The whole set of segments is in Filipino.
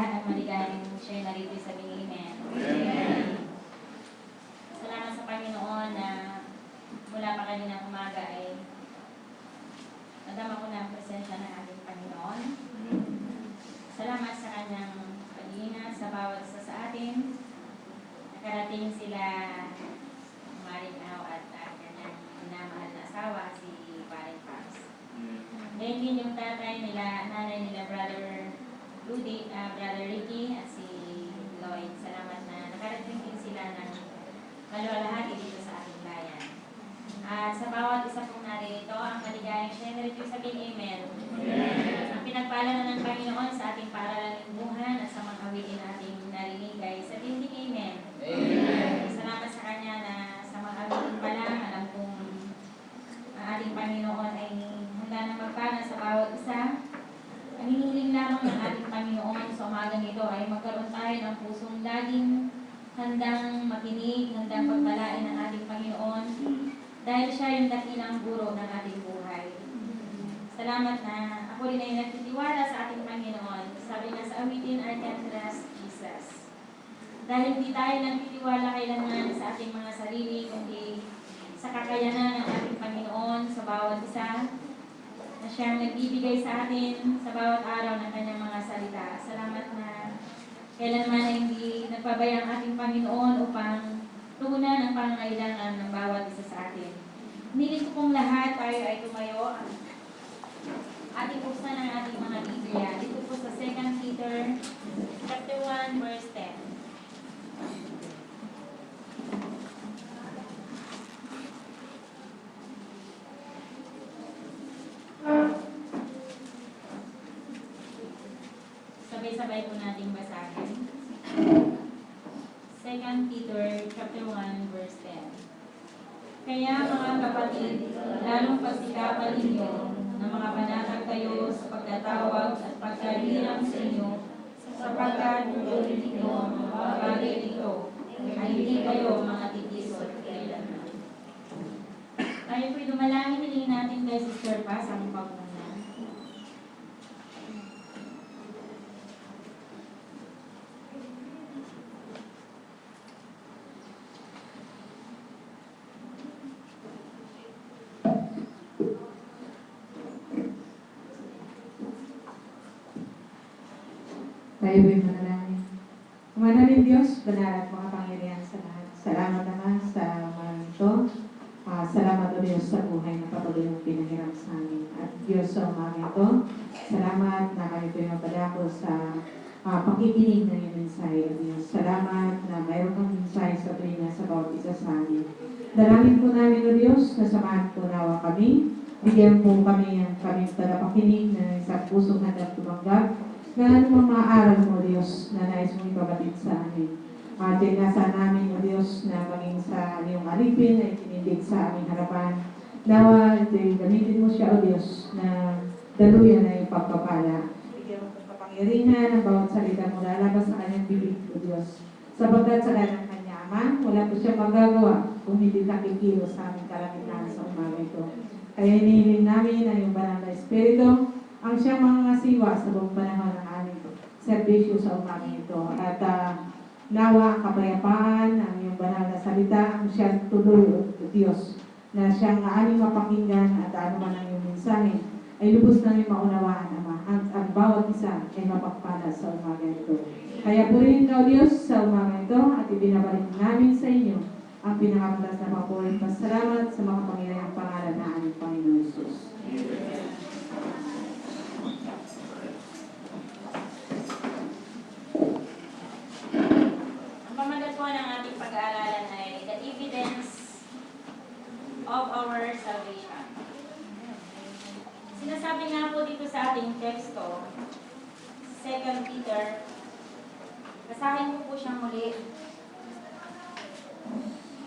lahat ng maligayang siya'y narito sa Amen. Amen. Salamat sa Panginoon na mula pa kaninang umaga ay nadama ko na ang presensya ng ating Panginoon. Salamat sa kanyang pag-iingat sa bawat isa sa atin. Nakarating sila Marinaw at kanyang minamahal na asawa, si Paring Paps. Dahil din yung tatay nila, nanay nila, Brother Ricky at si Lloyd. Salamat na nakarating din sila ng maluwalhati dito sa ating bayan. At sa bawat isa pong narito, ang maligayang siyempre sa Amen. Ang pinagpala na ng Panginoon sa ating paaralang lingguhan at sa mga awitin nating narinig ay sa dinding Amen. Salamat sa Kanya na sa mga awitin pa lang, alam kong ang ating Panginoon ay handa na magpala sa bawat isa. Ang hinihiling lamang ng ating Panginoon sa umagang ito ay magkaroon tayo ng pusong laging handang makinig, handang pagpalain ng ating Panginoon dahil siya yung dakilang guro ng ating buhay. Salamat na ako rin ay nagtitiwala sa ating Panginoon. Sabi nga sa awitin, I can trust Jesus. Dahil hindi tayo nagtitiwala kailanman sa ating mga sarili, kundi sa kakayanan ng ating Panginoon sa bawat isa, na siyang nagbibigay sa atin sa bawat araw ng kanyang mga salita. Salamat na kailanman ay hindi nagpabayang ating Panginoon upang tugunan ang pangangailangan ng bawat isa sa atin. Nilit ko pong lahat tayo ay tumayo. Ating buksan ang ating mga Biblia. Dito po sa 2 Peter chapter 1 verse 10. Sabay-sabay po nating basahin. 2 Peter chapter 1 verse 10. Kaya mga kapatid, lalong pagsikapan ninyo na mga panatag kayo sa pagkatawag at pagkahirap sa inyo, sapagkat tutuloy ninyo ang mga bagay nito ay hindi kayo mga titisot kailanman. Tayo po'y dumalangin, hiling natin kay Sister Paz ang pagmuna. Tayo po'y manalangin. Manalangin Diyos, banal at makapangyarihan sa lahat. Salamat naman sa mga ito. Salamat o Diyos sa buhay na patuloy mong pinahiram sa amin. At Diyos sa umaga ito, salamat na kami po'y mapadako sa pakikinig ng iyong mensahe o Diyos. Salamat na mayroon kang mensahe sa tuwina sa bawat isa sa amin. Dalangin po namin o Diyos, nasamahan po nawa kami. Bigyan po kami ang kaming tagapakinig na isang pusong handang tumanggap na anumang maaaral mo, Diyos, na nais mong ipabatid sa amin. At nasa namin, O Diyos, na maging sa iyong alipin na itindig sa aming harapan. Nawa, gamitin mo siya, O Diyos, na daluyan na iyong pagpapala. Bigyan mo ng kapangyarihan ang bawat salita mo lalabas sa kanyang bibig, O Diyos. Sapagkat sa kanyang Ama, wala po siya magagawa kung hindi nakikilos sa aming kalamitan sa umaga ito. Kaya hinihiling namin ang iyong banal na Espiritu ang siyang mga siwa sa buong panahon ng aming serbisyo sa umaga ito. At nawa ang kapayapaan, ang iyong banal na salita, ang siyang tuloy, o Diyos, na siyang aming mapakinggan at ano man ang iyong mensahe, ay lubos namin maunawaan, Ama. Ang bawat isa ay mapagpala sa umaga ito. Kaya purihin ka, O Diyos, sa umaga ito at ibinabalik namin sa inyo ang pinakamatas na papulit. Pasalamat sa mga pangyayang pangalan na aming Panginoon Jesus. Ng ating pag-aaralan ay the evidence of our salvation. Sinasabi nga po dito sa ating teksto, 2 Peter, basahin ko po siyang muli.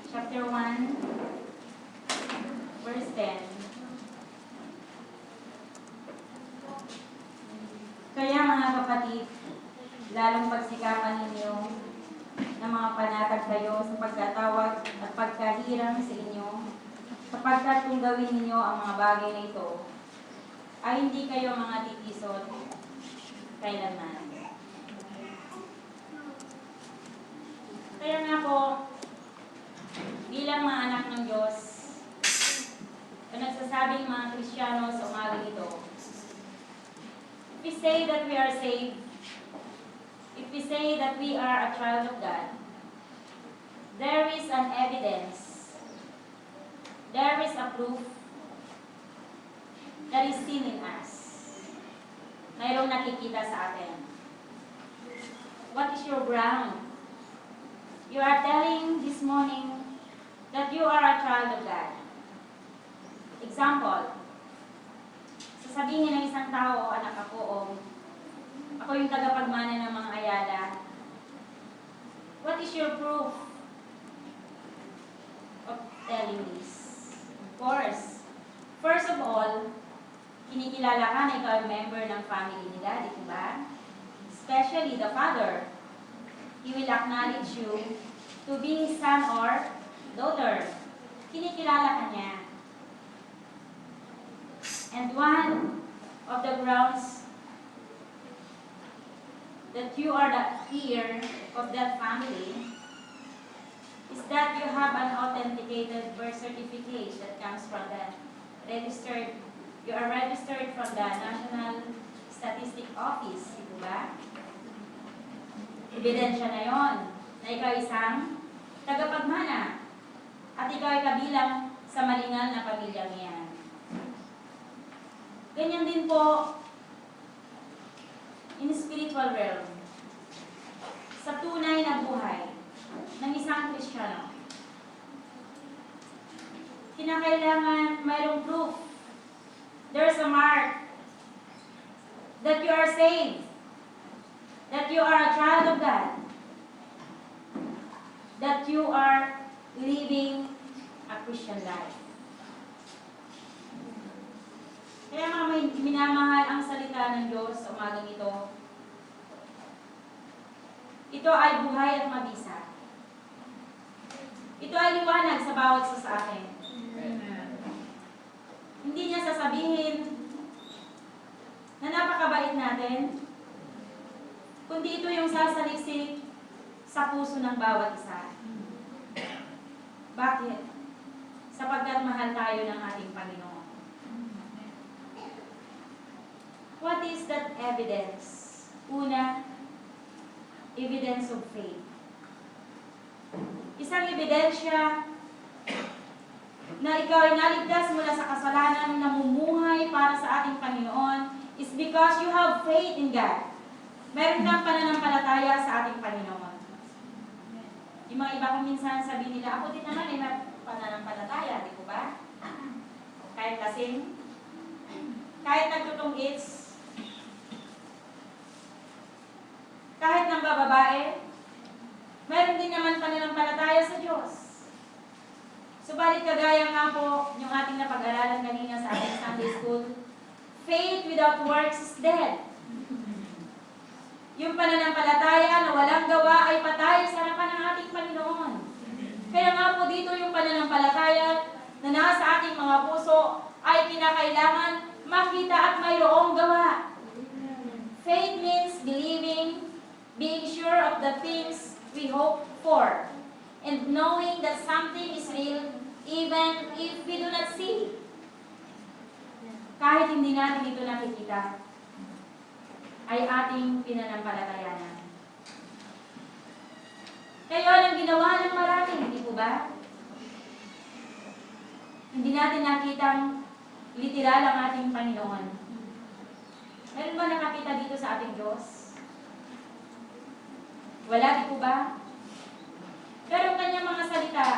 Chapter 1, verse 10. Kaya mga kapatid, lalong pagsikapan ninyo na mga panatag kayo sa pagkatawag at pagkahirang sa inyo, sapagkat kung gawin ninyo ang mga bagay na ito, ay hindi kayo mga titisod kailanman. Kaya nga po, bilang mga anak ng Diyos, na nagsasabing mga Kristiyano sa umaga ito, if we say that we are saved, if we say that we are a child of God, there is an evidence, there is a proof that is seen in us. Mayroong nakikita sa atin. What is your ground? You are telling this morning that you are a child of God. Example, sasabihin ng isang tao, anak ako, o ako yung tagapagmana ng mga ayala. What is your proof of telling this? Of course, first of all, kinikilala ka na ikaw ay member ng family nila, di ba? Especially the father. He will acknowledge you to be his son or daughter. Kinikilala ka niya. And one of the grounds that you are the heir of that family is that you have an authenticated birth certificate that comes from the registered, you are registered from the National Statistic Office, di ba? Ebidensya na yon na ikaw isang tagapagmana at ikaw ay kabilang sa malingal na pamilyang iyan. Ganyan din po in spiritual realm. Sa tunay na buhay ng isang Kristiyano, kinakailangan mayroong proof. There's a mark that you are saved, that you are a child of God, that you are living a Christian life. Kaya mga minamahal ang salita ng Diyos sa umagang ito. Ito ay buhay at mabisa. Ito ay liwanag sa bawat isa sa atin. Hindi niya sasabihin na napakabait natin, kundi ito yung sasaliksik sa puso ng bawat isa. Bakit? Sapagkat mahal tayo ng ating Panginoon. What is that evidence? Una, evidence of faith. Isang ebidensya na ikaw ay naligtas mula sa kasalanan, namumuhay para sa ating Panginoon is because you have faith in God. Meron kang pananampalataya sa ating Panginoon. Yung mga iba kong minsan sabi nila, ako din naman ay may pananampalataya, di ko ba? Kahit lasing, kahit nagtutong-its, kahit nang bababae, meron din naman pananampalataya sa Diyos. Subalit kagaya nga po yung ating napag-aralan kanina sa ating Sunday School, faith without works is dead. Yung pananampalataya na walang gawa ay patay sa harapan ng ating Panginoon. Kaya nga po dito yung pananampalataya na nasa ating mga puso ay kinakailangan makita at mayroong gawa. Faith means believing, being sure of the things we hope for, and knowing that something is real even if we do not see. Kahit hindi natin ito nakikita, ay ating pinanampalatayanan. Kaya ang ginawa ng marami, hindi po ba? Hindi natin nakitang literal ang ating Panginoon. Meron ba nakakita dito sa ating Diyos? Wala, di po ba? Pero ang kanyang mga salita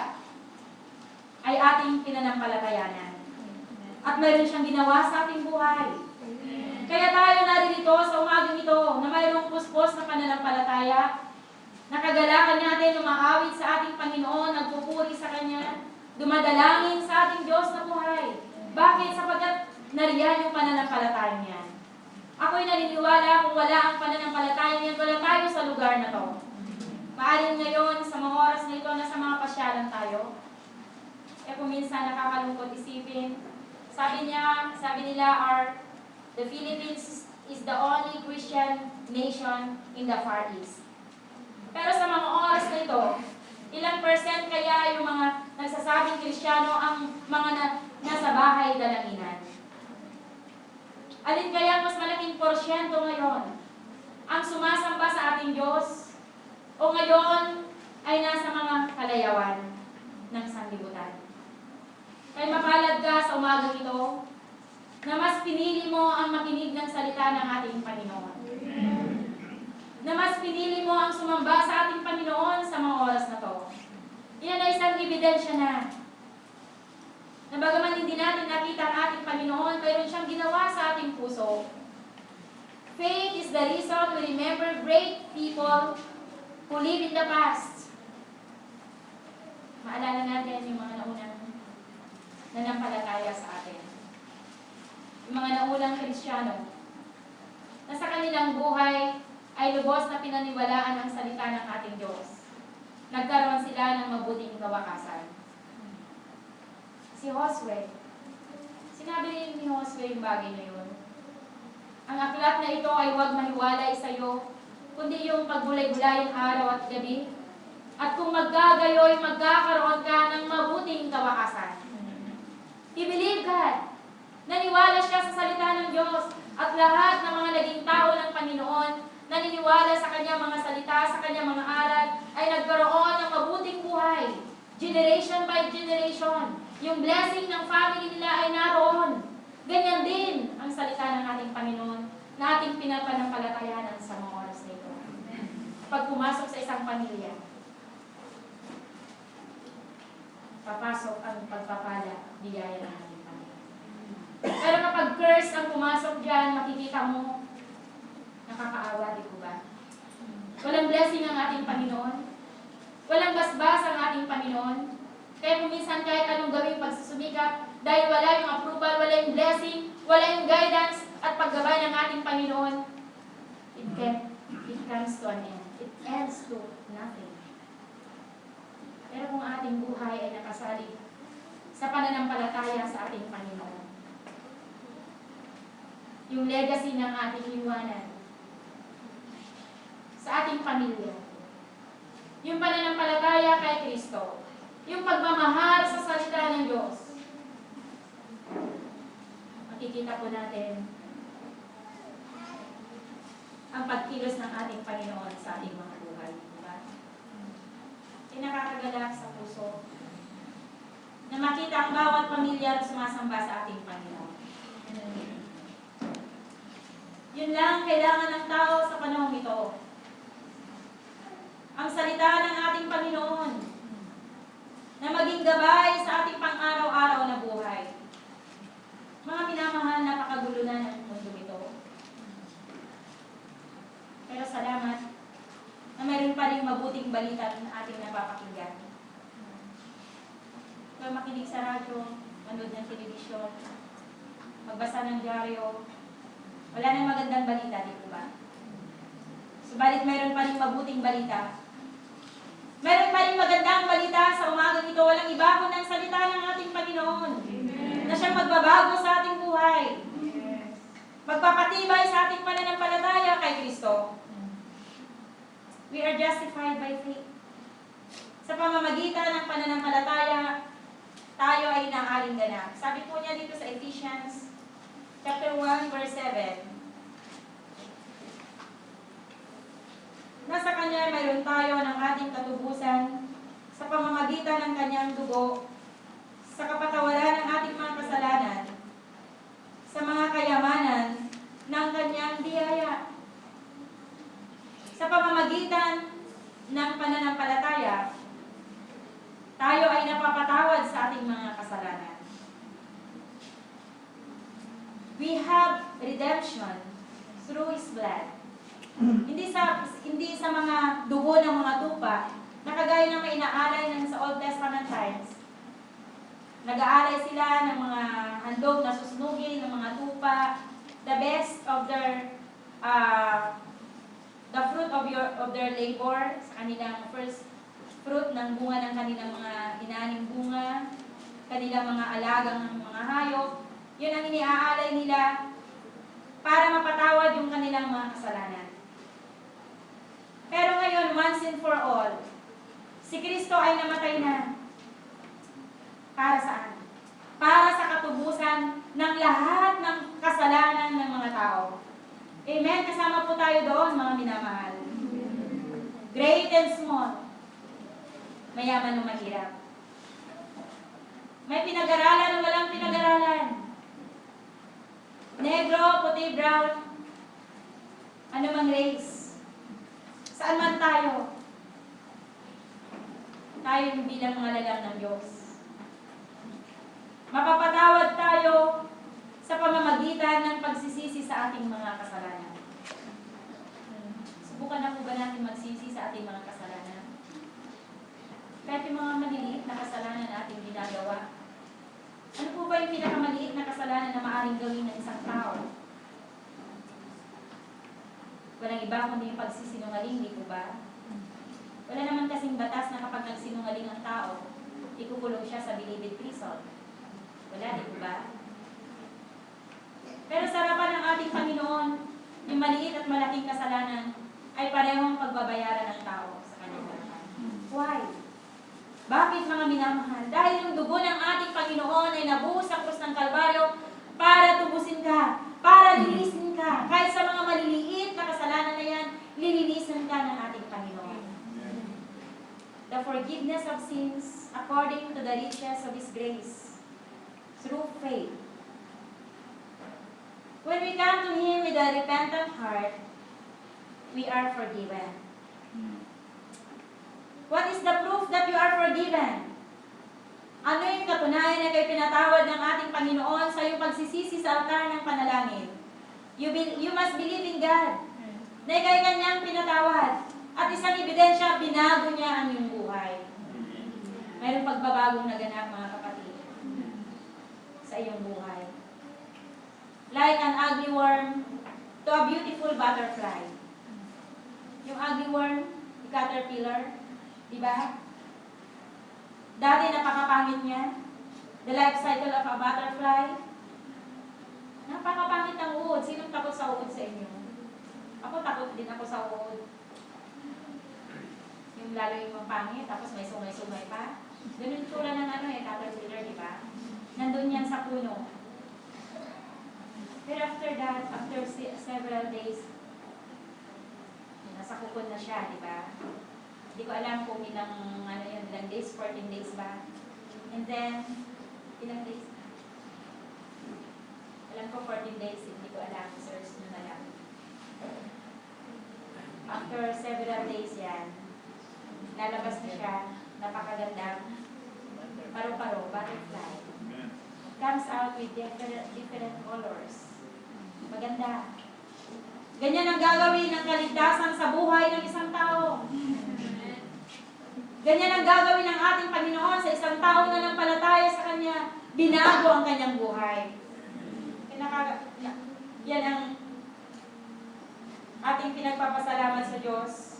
ay ating pinanampalatayanan. At mayroon siyang ginawa sa ating buhay. Kaya tayo naririto sa umagang ito na mayroong puspos na pananampalataya, nakagalakan natin, umaawit sa ating Panginoon, nagpupuri sa Kanya, dumadalangin sa ating Diyos na buhay. Bakit? Sapagkat nariyan yung pananampalataya niya. Ako'y naniniwala kung wala ang pananampalataya niya, wala tayo sa lugar na to. Maaring ngayon, sa mga oras na ito, nasa mga pasyalan tayo. Eh kung minsan nakakalungkot isipin, sabi nila, the Philippines is the only Christian nation in the Far East. Pero sa mga oras na ito, Ilang percent kaya yung mga nagsasabing Kristiyano ang mga nasa bahay dalanginan? Alin kaya mas malaking porsyento ngayon ang sumasamba sa ating Diyos o ngayon ay nasa mga kalayawan ng sanlibutan? Kaya mapalad ka sa umagang ito na mas pinili mo ang makinig ng salita ng ating Panginoon. Na mas pinili mo ang sumamba sa ating Panginoon sa mga oras na to. Iyan ay isang ebidensya na bagaman hindi natin nakita ang ating Panginoon, mayroon siyang ginawa sa ating puso. Faith is the reason we remember great people who live in the past. Maalala natin yung mga naunang nanampalataya sa atin. Yung mga naunang Kristiyano na sa kanilang buhay ay lubos na pinaniwalaan ang salita ng ating Diyos. Nagkaroon sila ng mabuting kawakasan. Si Josue, sinabi rin ni Josue yung bagay na yun. Ang aklat na ito ay huwag maniwalay sa iyo, kundi yung paggulay-gulayin araw at gabi. At kung maggagayoy, magkakaroon ka ng mabuting kawakasan. I-believe God. Naniwala siya sa salita ng Diyos at lahat ng mga naging tao ng Panginoon naniniwala sa kanyang mga salita, sa kanyang mga aral, ay nagkaroon ng mabuting buhay. Generation by generation. Yung blessing ng family nila ay naroon. Ganyan din ang salita ng ating Panginoon na ating pinapanampalatayanan sa mga oras na ito. Pag pumasok sa isang pamilya, papasok ang pagpapala, biyaya ng ating Panginoon. Pero kapag curse ang pumasok dyan, makikita mo, nakakaawa, di ko ba? Walang blessing ang ating Panginoon. Walang basbas ang ating Panginoon. Kaya kung minsan kahit anong gawing pagsusumikap, dahil wala yung approval, wala yung blessing, wala yung guidance at paggabay ng ating Panginoon, it comes to an end. It ends to nothing. Pero kung ating buhay ay nakasalig sa pananampalataya sa ating Panginoon, yung legacy ng ating iwanan sa ating pamilya, yung pananampalataya kay Kristo, yung pagmamahal sa salita ng Diyos, makikita po natin ang pagkilos ng ating Panginoon sa ating mga buhay. Diba? Nakakagalak sa puso na makita ang bawat pamilya na sumasamba sa ating Panginoon. Yun lang kailangan ng tao sa panahong ito. Ang salita ng ating Panginoon na maging gabay sa ating pang-araw-araw na buhay. Mga minamahal, napakagulo na ng mundo ito. Pero salamat na mayroon pa rin mabuting balita na ating napapakinggan. Kung makinig sa radyo, manood ng telebisyon, magbasa ng dyaryo, wala nang magandang balita, di ba? Subalit mayroon pa rin mabuting balita. Mayroon pa rin magandang balita sa umagang ito. Walang iba kundi ang salita ng ating Panginoon. Amen. Na siyang magbabago sa ating buhay. Yes. Magpapatibay sa ating pananampalataya kay Kristo. We are justified by faith. Sa pamamagitan ng pananampalataya, tayo ay inaaring ganap. Sabi po niya dito sa Ephesians chapter 1, verse 7. Nasa Kanya mayroon tayo ng ating katubusan sa pamamagitan ng Kanyang dugo, sa kapatawaran ng ating mga kasalanan, sa mga kayamanan ng Kanyang biyaya. Sa pamamagitan ng pananampalataya, tayo ay napapatawad sa ating mga kasalanan. We have redemption through His blood. Hindi sa mga dugo ng mga tupa, na kagaya ng may inaalay ng sa Old Testament times. Nag-aalay sila ng mga handog na susunugin, ng mga tupa, the best of their, the fruit of their labor, sa kanilang first fruit ng bunga ng kanilang mga inaning bunga, kanilang mga alagang mga hayop. Yun ang iniaalay nila para mapatawad yung kanilang mga kasalanan. Pero ngayon, once and for all, Si Kristo ay namatay na. Para saan? Para sa katubusan ng lahat ng kasalanan ng mga tao. Amen? Kasama po tayo doon, mga minamahal. Great and small. Mayaman o mahirap. May pinag-aralan o walang pinag-aralan. Negro, puti, brown. Ano mang race. Saan man tayo? Tayo bilang mga lalang ng Diyos. Mapapatawad tayo sa pamamagitan ng pagsisisi sa ating mga kasalanan. Subukan na po ba natin magsisi sa ating mga kasalanan? Kahit yung mga maliliit na kasalanan na ating ginagawa. Ano po ba yung pinakamaliit na kasalanan na maaaring gawin ng isang tao? Walang iba kundi yung pagsisinungaling, di po ba? Wala naman kasing batas na kapag nagsinungaling ang tao, ikukulong siya sa bilibid prison. Wala, di po ba? Pero sa harapan ng ating Panginoon, yung maliit at malaking kasalanan ay parehong pagbabayaran ng tao sa kanyang harapan. Why? Bakit, mga minamahal? Dahil yung dugo ng ating Panginoon ay nabuhos sa krus ng Kalbaryo para tubusin ka, para linisin ka. Kahit sa mga maliliit na kasalanan na yan, lilinisin ka ng ating Panginoon. The forgiveness of sins according to the riches of His grace through faith. When we come to Him with a repentant heart, we are forgiven. What is the proof that you are forgiven? Ano yung katunayan na kayo pinatawad ng ating Panginoon sa iyong pagsisisi sa altar ng panalangin? You must believe in God na ikay kanyang pinatawad. At isang ebidensya, binago niya ang iyong buhay. Mayroong pagbabagong naganap, mga kapatid, sa iyong buhay. Like an ugly worm to a beautiful butterfly. Yung ugly worm, yung caterpillar, di ba? Dati napakapangit niya. The life cycle of a butterfly. Napakapangit ng uod. Sinong takot sa uod sa inyo? Ako takot din ako sa uod. Yung lalo yung mapangit, tapos may sumay-sumay pa. Ganun yung tura ng caterpillar, di ba? Nandun yan sa puno. Pero after that, after several days, nasa kukon na siya, di ba? Hindi ko alam kung ilang days, 14 days ba? And then, ilang days? Alam ko 14 days, hindi ko alam, search nyo na lang. After several days yan, lalabas na siya, napakagandang paro-paro, butterfly. Comes out with different colors. Maganda. Ganyan ang gagawin ng kaligtasan sa buhay ng isang tao. Ganyan ang gagawin ng ating Panginoon sa isang tao na nampalataya sa Kanya. Binago ang kanyang buhay. Yan ang ating pinagpapasalamat sa Diyos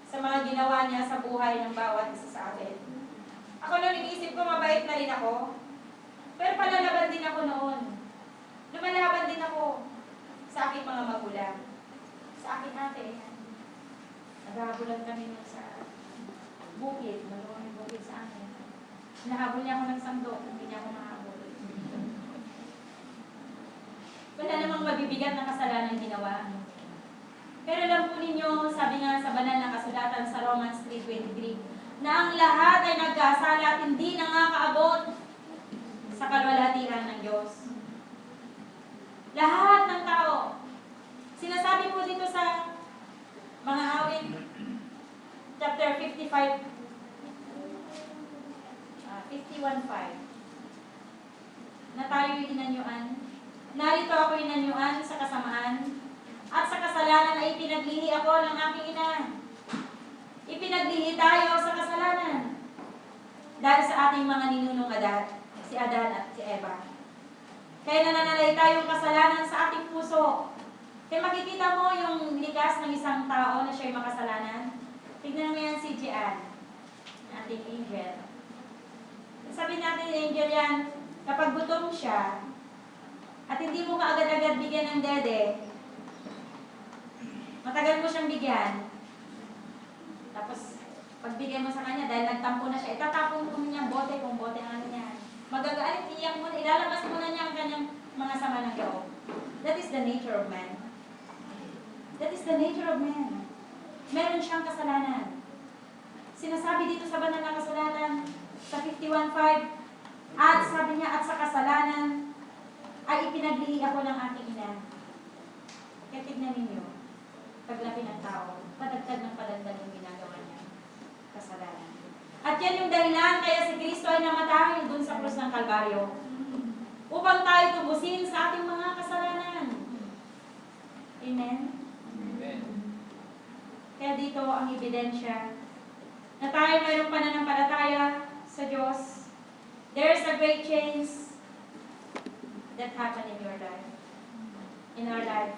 sa mga ginawa niya sa buhay ng bawat isa sa atin. Ako noon, iniisip ko, mabait na rin ako. Pero palalaban din ako noon. Lumalaban din ako sa aking mga magulang. Sa aking ate. Naghahabulan kami sa bukid. Maluwang yung bukid sa akin. Nahabol niya ako ng sandok. Hindi niya ako mahabol. Wala namang mabibigat na kasalanan ginawa. Pero alam po ninyo, sabi nga sa banal na kasulatan sa Romans 3:23, na ang lahat ay nagkasala at hindi nakakaabot sa kalwalhatian ng Diyos. Lahat ng tao. Sinasabi po dito sa mga awit, chapter 51:5. Na tayo'y inanyuan. Narito ako inanyuan sa kasamaan at sa kasalanan ay ipinaglihi ako ng aking ina. Ipinaglihi tayo sa kasalanan dahil sa ating mga ninunong Adan, si Adan at si Eva. Kaya nananalay tayong kasalanan sa ating puso. Kaya makikita mo yung likas ng isang tao na siya'y makasalanan. Tignan mo yan si Jean, ating angel. Sabi natin angel yan, kapag gutom siya, at hindi mo kaagad-agad bigyan ng dede, matagal mo siyang bigyan, tapos Pagbigay mo sa kanya, dahil nagtampo na siya, itatapon mo niya bote kung bote ang ano niya. Magagalit, iyak mo, ilalabas mo na niya ang kanyang mga sama ng loob. That is the nature of man. That is the nature of man. Meron siyang kasalanan. Sinasabi dito sa banal na kasulatan, sa 51:5, at sabi niya, at sa kasalanan, ay ipinaglihi ako ng aking ina. Kaya tignan ninyo, paglaki ng tao, padagdag ng padagdag yung ginagawa niya. Kasalanan. At yan yung dahilan kaya si Kristo ay namatay dun sa krus ng Kalbaryo. Upang tayo tubusin sa ating mga kasalanan. Amen? Amen. Kaya dito ang ebidensya na tayo mayroong pananampalataya sa Diyos. There is a great change that happened in your life. In our life.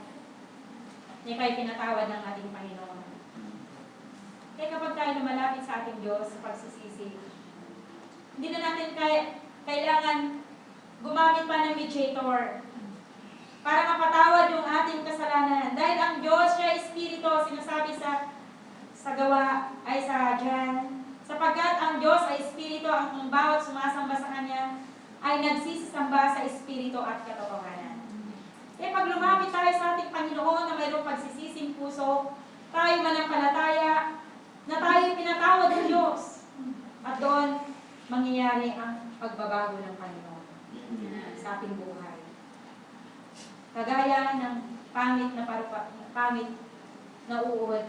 Hindi kayo pinatawad ng ating Panginoon. Kaya kapag tayo lumalapit sa ating Diyos sa pagsisisi, hindi na natin kailangan gumamit pa ng mediator para mapatawad yung ating kasalanan. Dahil ang Diyos, siya Espiritu, sinasabi sa gawa ay sa John, sapagkat ang Diyos ay Espiritu, ang bawat sumasamba sa Kanya ay nagsisisamba sa Espiritu at katotohanan. Kaya pag lumapit tayo sa ating Panginoon na mayroong pagsisising puso, tayo manampalataya, na tayo pinatawad ng Diyos. At doon, mangyayari ang pagbabago ng Panginoon sa ating buhay. Kagaya ng pangit na uuod,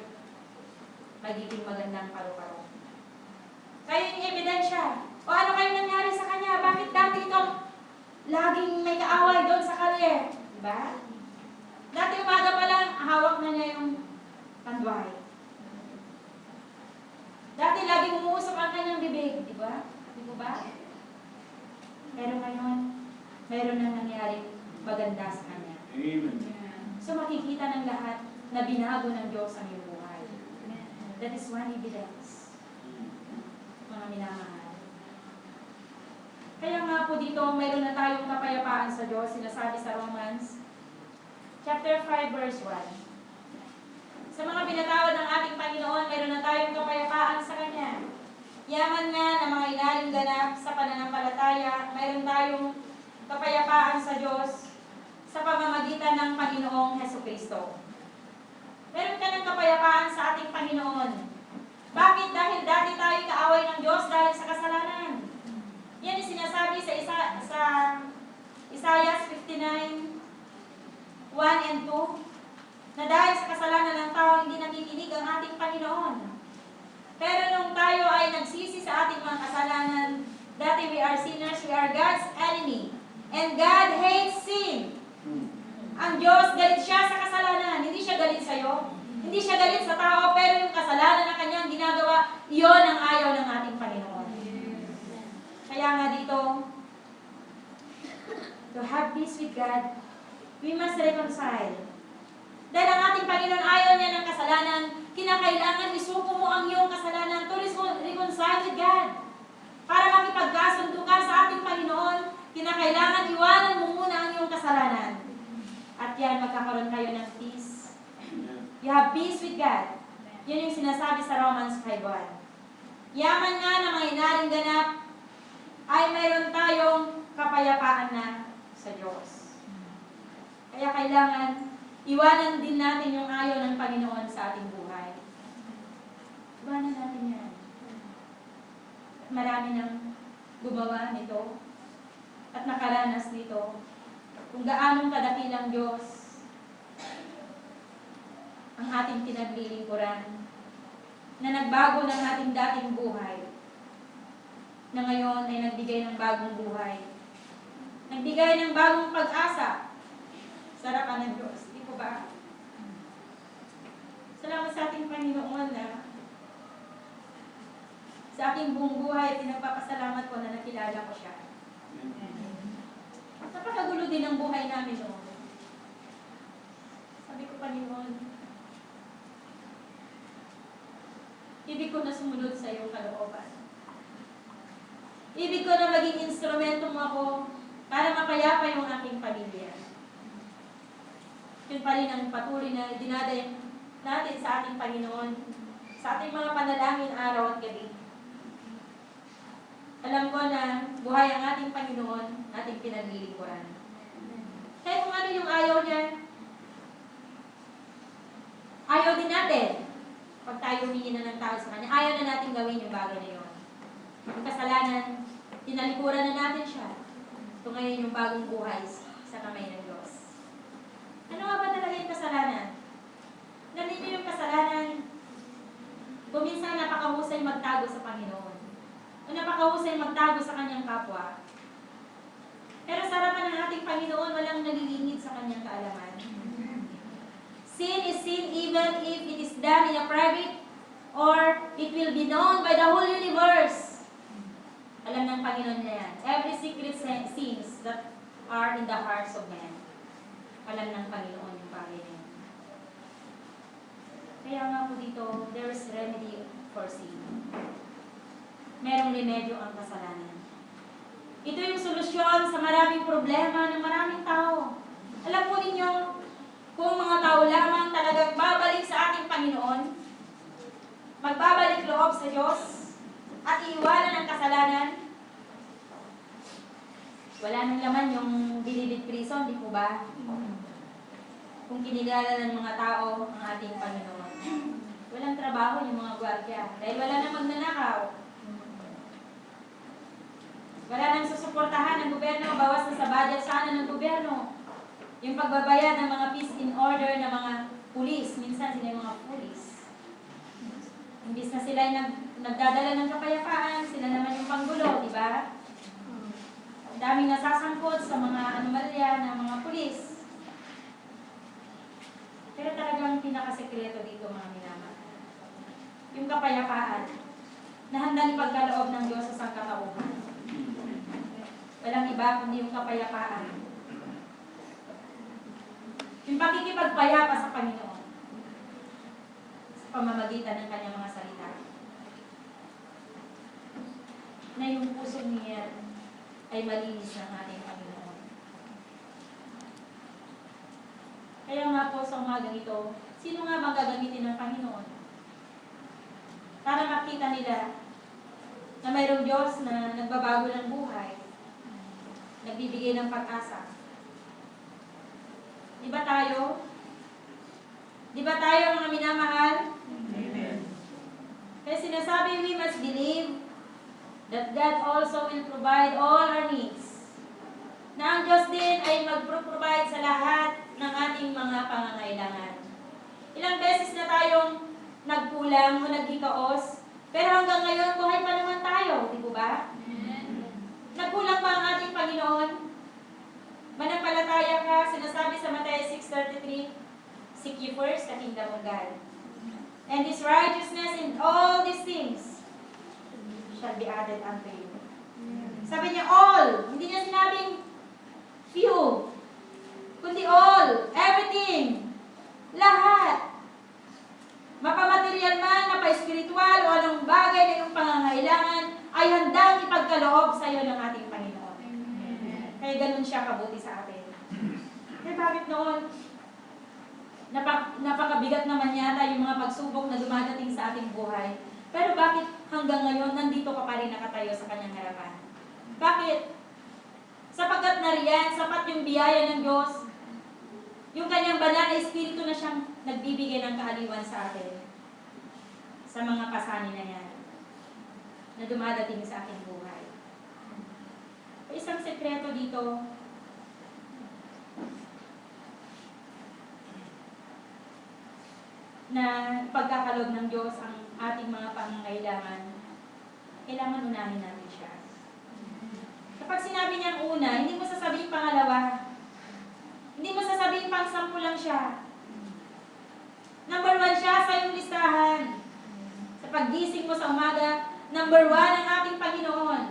magiging magandang paru-paro. Kaya yung ebidensya, o ano kayo nangyari sa kanya? Bakit dati itong laging may kaaway doon sa kalye? Diba? Dati umaga pa lang, hawak na niya yung pandway. Dati laging umuusok ang kanyang bibig, di ba? Di ba? Pero ngayon, mayroon nang nangyaring maganda sa kanya. Amen. So makikita ng lahat na binago ng Diyos ang iyong buhay. That is one evidence. Mga minamahal. Kaya nga po dito, mayroon na tayong kapayapaan sa Diyos, sinasabi sa Romans, chapter 5, verse 1. Sa mga binatawad ng ating Panginoon, mayroon na tayong kapayapaan sa Kanya. Yaman nga ng mga inaling ganap sa pananampalataya, mayroon tayong kapayapaan sa Diyos sa pamamagitan ng Panginoong Hesukristo. Meron ka ng kapayapaan sa ating Panginoon. Bakit? Dahil dati tayo kaaway ng Diyos dahil sa kasalanan. Yan yung sinasabi sa Isaiah 59, 1 and 2, na dahil sa kasalanan ng tao, hindi nakikinig ang ating Panginoon. Pero nung tayo ay nagsisi sa ating mga kasalanan, dati we are sinners, we are God's enemy. And God hates sin. Ang Diyos, galit siya sa kasalanan. Hindi siya galit sa'yo. Hindi siya galit sa tao, pero yung kasalanan na kanyang ginagawa, iyon ang ayaw ng ating Panginoon. Kaya nga dito, to have peace with God, we must reconcile. Dahil ang ating Panginoon ayaw niya ng kasalanan, kinakailangan isuko mo ang iyong kasalanan to reconcile with God. Para makipagkasundo ka sa ating Panginoon, kinakailangan iwanan mo muna ang iyong kasalanan. At yan, magkakaroon kayo ng peace. You have peace with God. Yun yung sinasabi sa Romans 5:1. Yaman nga na mga inaring ganap, ay mayroon tayong kapayapaan na sa Diyos. Kaya kailangan iwanan din natin yung ayaw ng Panginoon sa ating buhay. Iwanan natin yan. At marami nang gumawa nito at nakaranas nito kung gaanong kadakilang Diyos ang ating pinaglilingkuran na nagbago ng ating dating buhay na ngayon ay nagbigay ng bagong buhay. Nagbigay ng bagong pag-asa sa harapan ng Diyos. Di po ba? Salamat sa ating Panginoon na sa aking buong buhay, pinagpapasalamat ko na nakilala ko siya. Napakagulo din ang buhay namin noon. Sabi ko, Panginoon, ibig ko na sumunod sa iyong kalooban. Ibig ko na maging instrumento mo ako para mapayapa yung aking pamilya. Yun pa rin ang patuloy na dinadayan natin sa ating Panginoon sa ating mga panalangin araw at gabi. Alam ko na buhay ang ating Panginoon, ating pinaglilingkuran. Kaya kung ano yung ayaw niya, ayaw din natin. Pag tayo humingi na ng tao sa Kanya, ayaw na natin gawin yung bagay na yun. Yung kasalanan, tinalikuran na natin siya. Ito ngayon yung bagong buhay sa kamay ng Diyos. Ano nga ba talaga yung kasalanan? Nandito yung kasalanan, kung minsan napakahusay magtago sa Panginoon. O napakahusay magtago sa kanyang kapwa. Pero sa harapan ng ating Panginoon, walang nalilingid sa kanyang kaalaman. Sin is sin even if it is done in a private or it will be known by the whole universe. Alam ng Panginoon niya yan. Every secret sins that are in the hearts of men. Alam ng Panginoon yung bagay na yan. Kaya nga po dito, there is remedy for sin. Merong remedyo ang kasalanan. Ito yung solusyon sa maraming problema ng maraming tao. Alam po ninyo, kung mga tao lamang talagang babalik sa ating Panginoon, magbabalik loob sa Diyos, at iiwanan ang kasalanan, wala nang laman yung bilibid prison, di po ba? Kung kinilala ng mga tao ang ating Panginoon. Walang trabaho yung mga gwardiya, dahil wala nang magnanakaw. Wala nang susuportahan ng gobyerno, bawas na sa budget sana ng gobyerno. Yung pagbabayad ng mga peace in order ng mga pulis, minsan sila yung mga pulis. Imbis na sila yung nagdadala ng kapayapaan, sila naman yung panggulo, di ba? Ang daming nasasangkot sa mga anomalya ng mga pulis. Pero talagang pinakasekreto dito, mga minamahal. Yung kapayapaan na handang ipagkaloob ng Diyos sa sangkatauhan. Walang iba kundi yung kapayapaan. Yung pakikipagpayapa sa Panginoon sa pamamagitan ng kanyang mga salita. Na yung puso niya ay malinis ng ating Panginoon. Kaya nga po sa umagang ito, sino nga bang gagamitin ng Panginoon? Para makita nila na mayroong Diyos na nagbabago ng buhay, nagbibigay ng pag-asa. Di ba tayo? Di ba tayo mga minamahal? Amen. Kaya sinasabi, we must believe that God also will provide all our needs. Na ang Diyos din ay mag-provide sa lahat ng ating mga pangangailangan. Ilang beses na tayong nagkulang o naghikaos, pero hanggang ngayon, buhay pa naman tayo, di ba? Nagkulang ba ang ating Panginoon? Manampalataya ka, sinasabi sa Matthew 6:33, seek ye first the kingdom of God. And His righteousness in all these things shall be added unto you. Sabi niya all, hindi niya sinabing few, kundi all, everything, lahat. Mapamaterial man, mapa-spiritual, o anong bagay na iyong pangangailangan, ay handang ipagkaloob sa iyo ng ating Panginoon. Kaya ganun siya kabuti sa atin. Kaya bakit noon, napakabigat naman yata yung mga pagsubok na dumadating sa ating buhay. Pero bakit hanggang ngayon, nandito ka pa rin nakatayo sa kanyang harapan? Bakit? Sapagkat nariyan, sapat yung biyaya ng Diyos, yung kanyang banal na espiritu na siyang nagbibigay ng kaaliwan sa atin. Sa mga pasanin na yan, na dumadating sa ating buhay. Isang sekreto dito, na pagkakalob ng Diyos ang ating mga pangangailangan, kailangan unahin natin siya. Kapag sinabi niyang una, hindi mo sasabihin pangalawa, hindi mo sasabihin pang-sampu lang siya. Number 1 siya sa iyong listahan. Sa paggising mo sa umaga, number 1 ang ating Panginoon.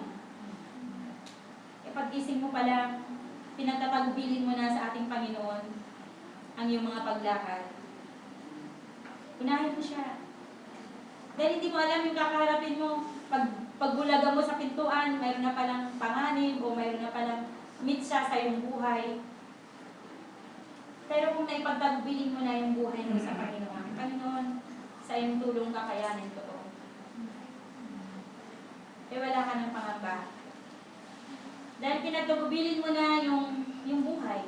Paggising mo pa lang, pinagtatagubilin mo na sa ating Panginoon ang iyong mga paglakad. Unahin mo siya. Dahil hindi mo alam yung kakaharapin mo. Pagbulaga mo sa pintuan, mayroon na palang panganib o mayroon na palang mitsa sa iyong buhay. Pero kung naipagtagubilin mo na yung buhay mo sa Panginoon, Panginoon, sa iyong tulong mong kakayanin totoo. Eh wala ka ng pangamba. Dahil pinagtagubilin mo na yung buhay.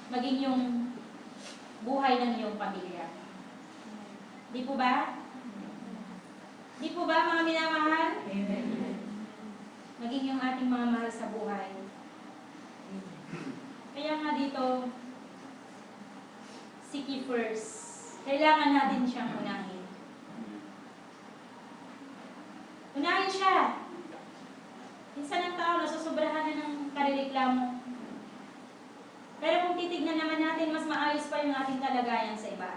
Maging yung buhay ng iyong pamilya. Di po ba? Di po ba mga minamahal? Maging yung ating mga mahal sa buhay. Kaya nga dito, seek ye first. Kailangan natin siyang unahin. Unahin siya. Minsan ang tao nasusobrahan na ng karireklamo. Pero kung titignan naman natin, mas maayos pa yung ating kalagayan sa iba.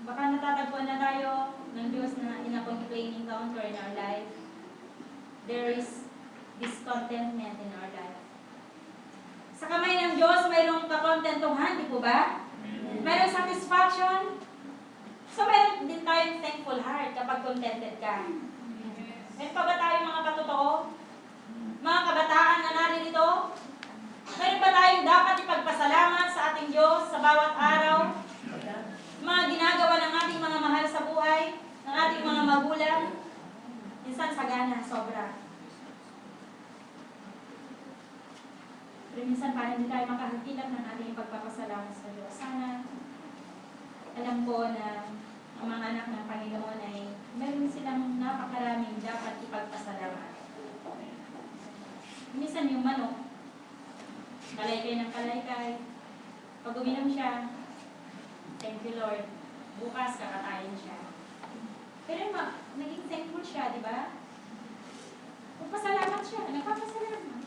Baka natatagpuan na tayo ng Diyos na in a complaining counter in our life. There is discontentment in our life. Sa kamay ng Diyos, mayroong kakontentuhan, di po ba? Mayroong satisfaction. So, mayroon din tayong thankful heart kapag contented ka. Meron pa ba tayong mga katotoo? Mga kabataan na naririto? Meron ba tayong dapat ipagpasalamat sa ating Diyos sa bawat araw? Mga ginagawa ng ating mga mahal sa buhay, ng ating mga magulang, minsan sagana, sobra. Pero minsan parang hindi tayo makahagilap ng ating ipagpapasalamat sa Diyos. Sana, alam ko na ang mga anak ng Panginoon ay meron silang napakaraming dapat ipagpasalamat. Minsan yung manok, kalaykay ng kalaykay, pag uminom siya, thank you Lord, bukas kakatayin siya. Pero naging thankful siya, di ba? Magpasalamat siya, nagpapasalamat.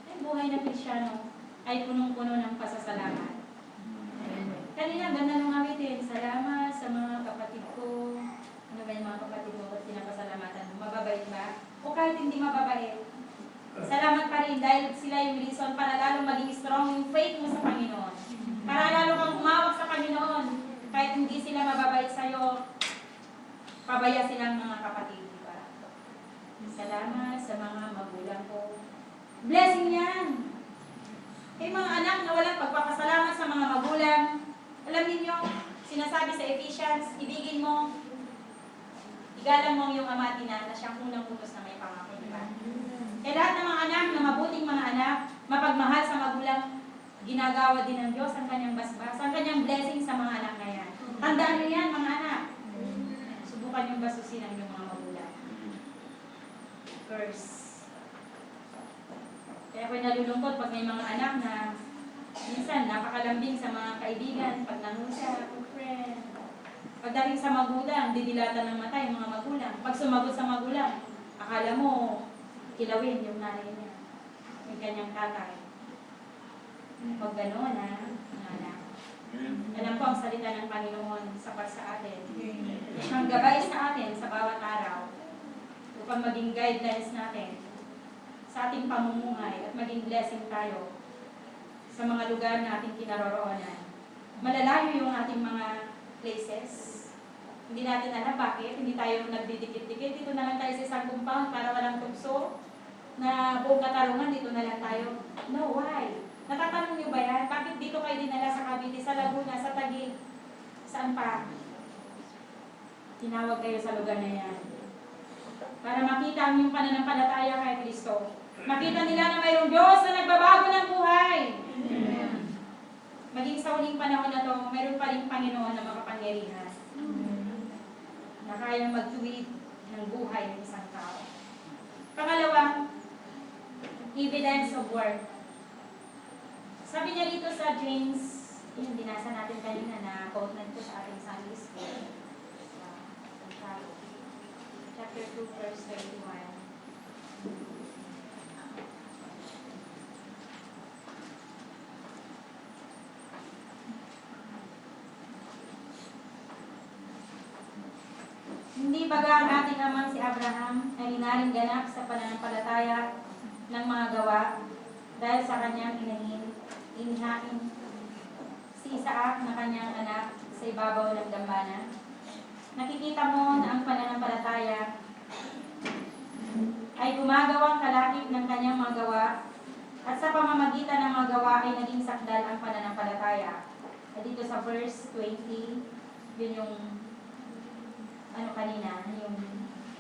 Ang buhay na Kristyano ay punong-puno ng pasasalamat. Kanina, ganda nung awitin, salamat sa mga kapatid ko. Ano ba yung mga kapatid mo? Ba't pinapasalamatan mo? Mababait ba? O kahit hindi mababait. Salamat pa rin dahil sila yung reason para lalo maging strong yung faith mo sa Panginoon. Para lalo kang umawak sa Panginoon. Kahit hindi sila mababait sa'yo, pabaya silang mga kapatid. Diba? Salamat sa mga magulang ko. Blessing yan! Eh mga anak na walang pagpapasalamat sa mga magulang, alam niyo, sinasabi sa Ephesians, ibigin mo, igalang mo yung ama at ina na siyang unang utos na may pangako, di ba? Eh lahat ng mga anak na mabuting mga anak, mapagmahal sa magulang, ginagawa din ng Diyos ang kanyang basbas, ang kanyang blessing sa mga anak na yan. Tandaan niyo yan, mga anak. Subukan yung basusin ang inyong mga magulang. First. Kaya ako'y nalulungkot pag may mga anak na minsan napakalambing sa mga kaibigan, pag nangusap, friend. Pagdating sa magulang, didilatan ng mata yung mga magulang. Pag sumagot sa magulang, akala mo kilawin yung nanay niya, yung kanyang tatay. Pag gano'n mga anak. Alam ko ang salita ng Panginoon sapat sa atin. Siyang gabay sa atin sa bawat araw upang maging guidelines natin sa ating pamumuhay at maging blessing tayo sa mga lugar na ating kinaroroonan. Malalayo yung ating mga places. Hindi natin alam bakit. Hindi tayo nagdidikit-dikit. Dito na lang tayo sa isang compound para walang tukso na buong katarungan. Dito na lang tayo. No, why? Natatanong niyo ba yan? Bakit dito kayo dinala sa Cavite, sa Laguna, sa Taguig? Saan pa? Tinawag kayo sa lugar na yan. Para makita ang yung pananampalataya kay Kristo. Makita nila na mayroong Diyos na nagbabago ng buhay. Amen. Maging sa huling panahon na to, mayroon pa rin Panginoon na makapangyarihan. Na kayang magtuwid ng buhay ng isang tao. Pangalawa, evidence of work. Sabi niya dito sa James, yung binasa natin kanina na quote na ito sa ating Sunday school. Chapter 2, verse 31. Hindi baga ang ating amang si Abraham ay inaring ganap sa pananampalataya ng mga gawa dahil sa kanyang inihain si Isaac na kanyang anak sa ibabaw ng dambana. Nakikita mo na ang pananampalataya ay gumagawang kalakip ng kanyang mga gawa at sa pamamagitan ng mga gawa ay naging sakdal ang pananampalataya. dito sa verse 20, yun yung kanina, yung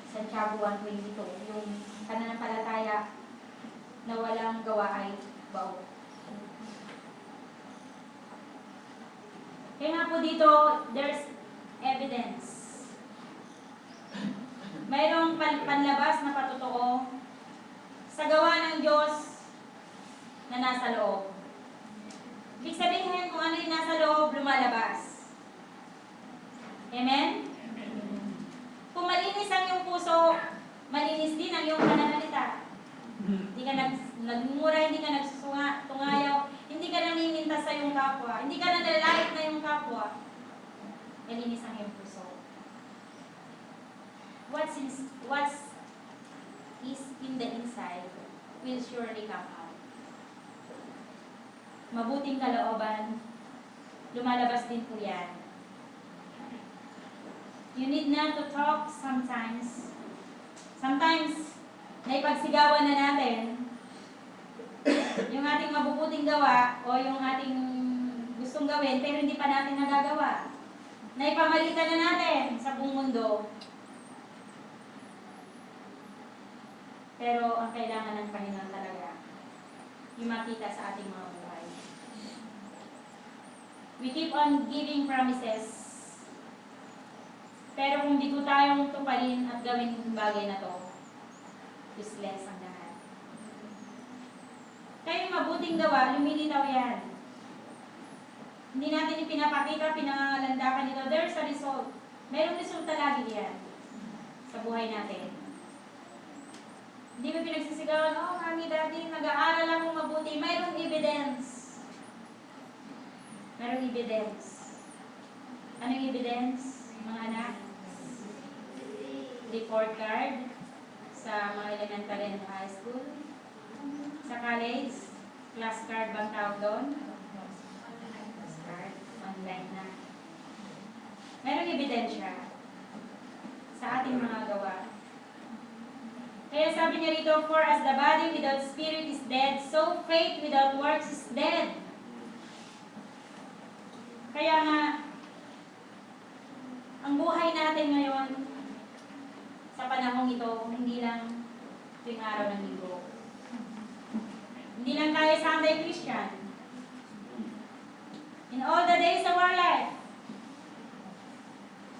Santiago 1:22, yung pananampalataya na walang gawa ay bao. Kaya nga po dito, there's evidence. Mayroong panlabas na patotoo sa gawa ng Diyos na nasa loob. Ibig sabihin, kung ano yung nasa loob, lumalabas. Amen? Kung malinis ang iyong puso, malinis din ang iyong pananalita. Hindi ka nagmumura, hindi ka nagtungayaw, hindi ka namimintas sa iyong kapwa, hindi ka nalalait na iyong kapwa. Malinis ang iyong puso. What's is in the inside will surely come out. Mabuting kalooban, lumalabas din po yan. You need not to talk sometimes. Sometimes, naipagsigawan na natin yung ating mabubuting gawa o yung ating gustong gawin pero hindi pa natin nagagawa. Naipamalitan na natin sa buong mundo. Pero ang kailangan ng Panginoon talaga, yung makita sa ating mga buhay. We keep on giving promises, pero kung di ko tayong tuparin at gawin yung bagay na to, useless ang lahat. Kaya yung mabuting gawa, lumilitaw yan. Hindi natin ipinapakita, pinangalandakan ito. There's a result. Mayroong resulta lagi yan sa buhay natin. Hindi mo pinagsisigawan, oh, mami, daddy, nag-aaral akong mabuti. Mayroong evidence. Mayroong evidence. Anong evidence, mga anak? Report card sa mga elementary and high school. Sa college, class card bang tawag doon? Class card, online na. Mayroong ebidensya sa ating mga gawa. Kaya sabi niya rito, for as the body without spirit is dead, so faith without works is dead. Kaya nga, ang buhay natin ngayon, sa panahong ito, hindi lang tuwing araw ng linggo. Hindi lang tayo Sunday Christian. In all the days of our life,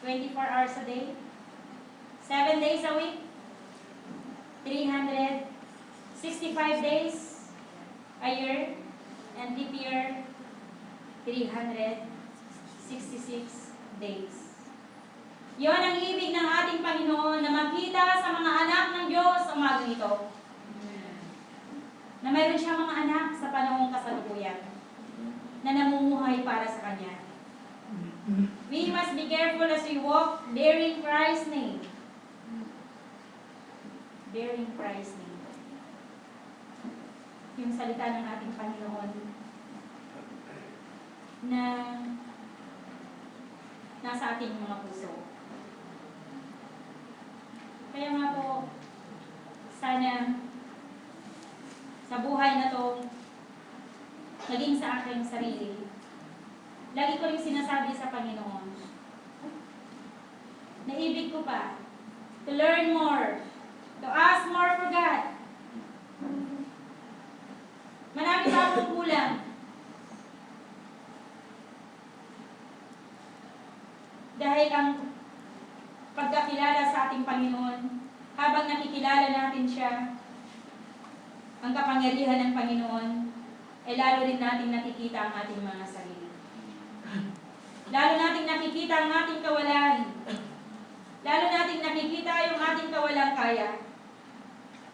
24 hours a day, 7 days a week, 365 days a year, and leap year, 366 days. Yon ang ibig ng ating Panginoon na makita sa mga anak ng Diyos sa umagang ito. Na mayroon siyang mga anak sa panahong kasalukuyan na namumuhay para sa Kanya. We must be careful as we walk bearing Christ's name. Bearing Christ's name. Yung salita ng ating Panginoon na nasa ating mga puso. Kaya nga po, sana sa buhay na to, naging sa aking sarili, lagi ko rin sinasabi sa Panginoon, na ibig ko pa, to learn more, to ask more for God. Marami pa akong kulang. Dahil ang pagkakilala sa ating Panginoon, habang nakikilala natin siya, ang kapangyarihan ng Panginoon, ay lalo rin natin nakikita ang ating mga sarili. Lalo natin nakikita ang ating kawalan. Lalo natin nakikita yung ating kawalang kaya.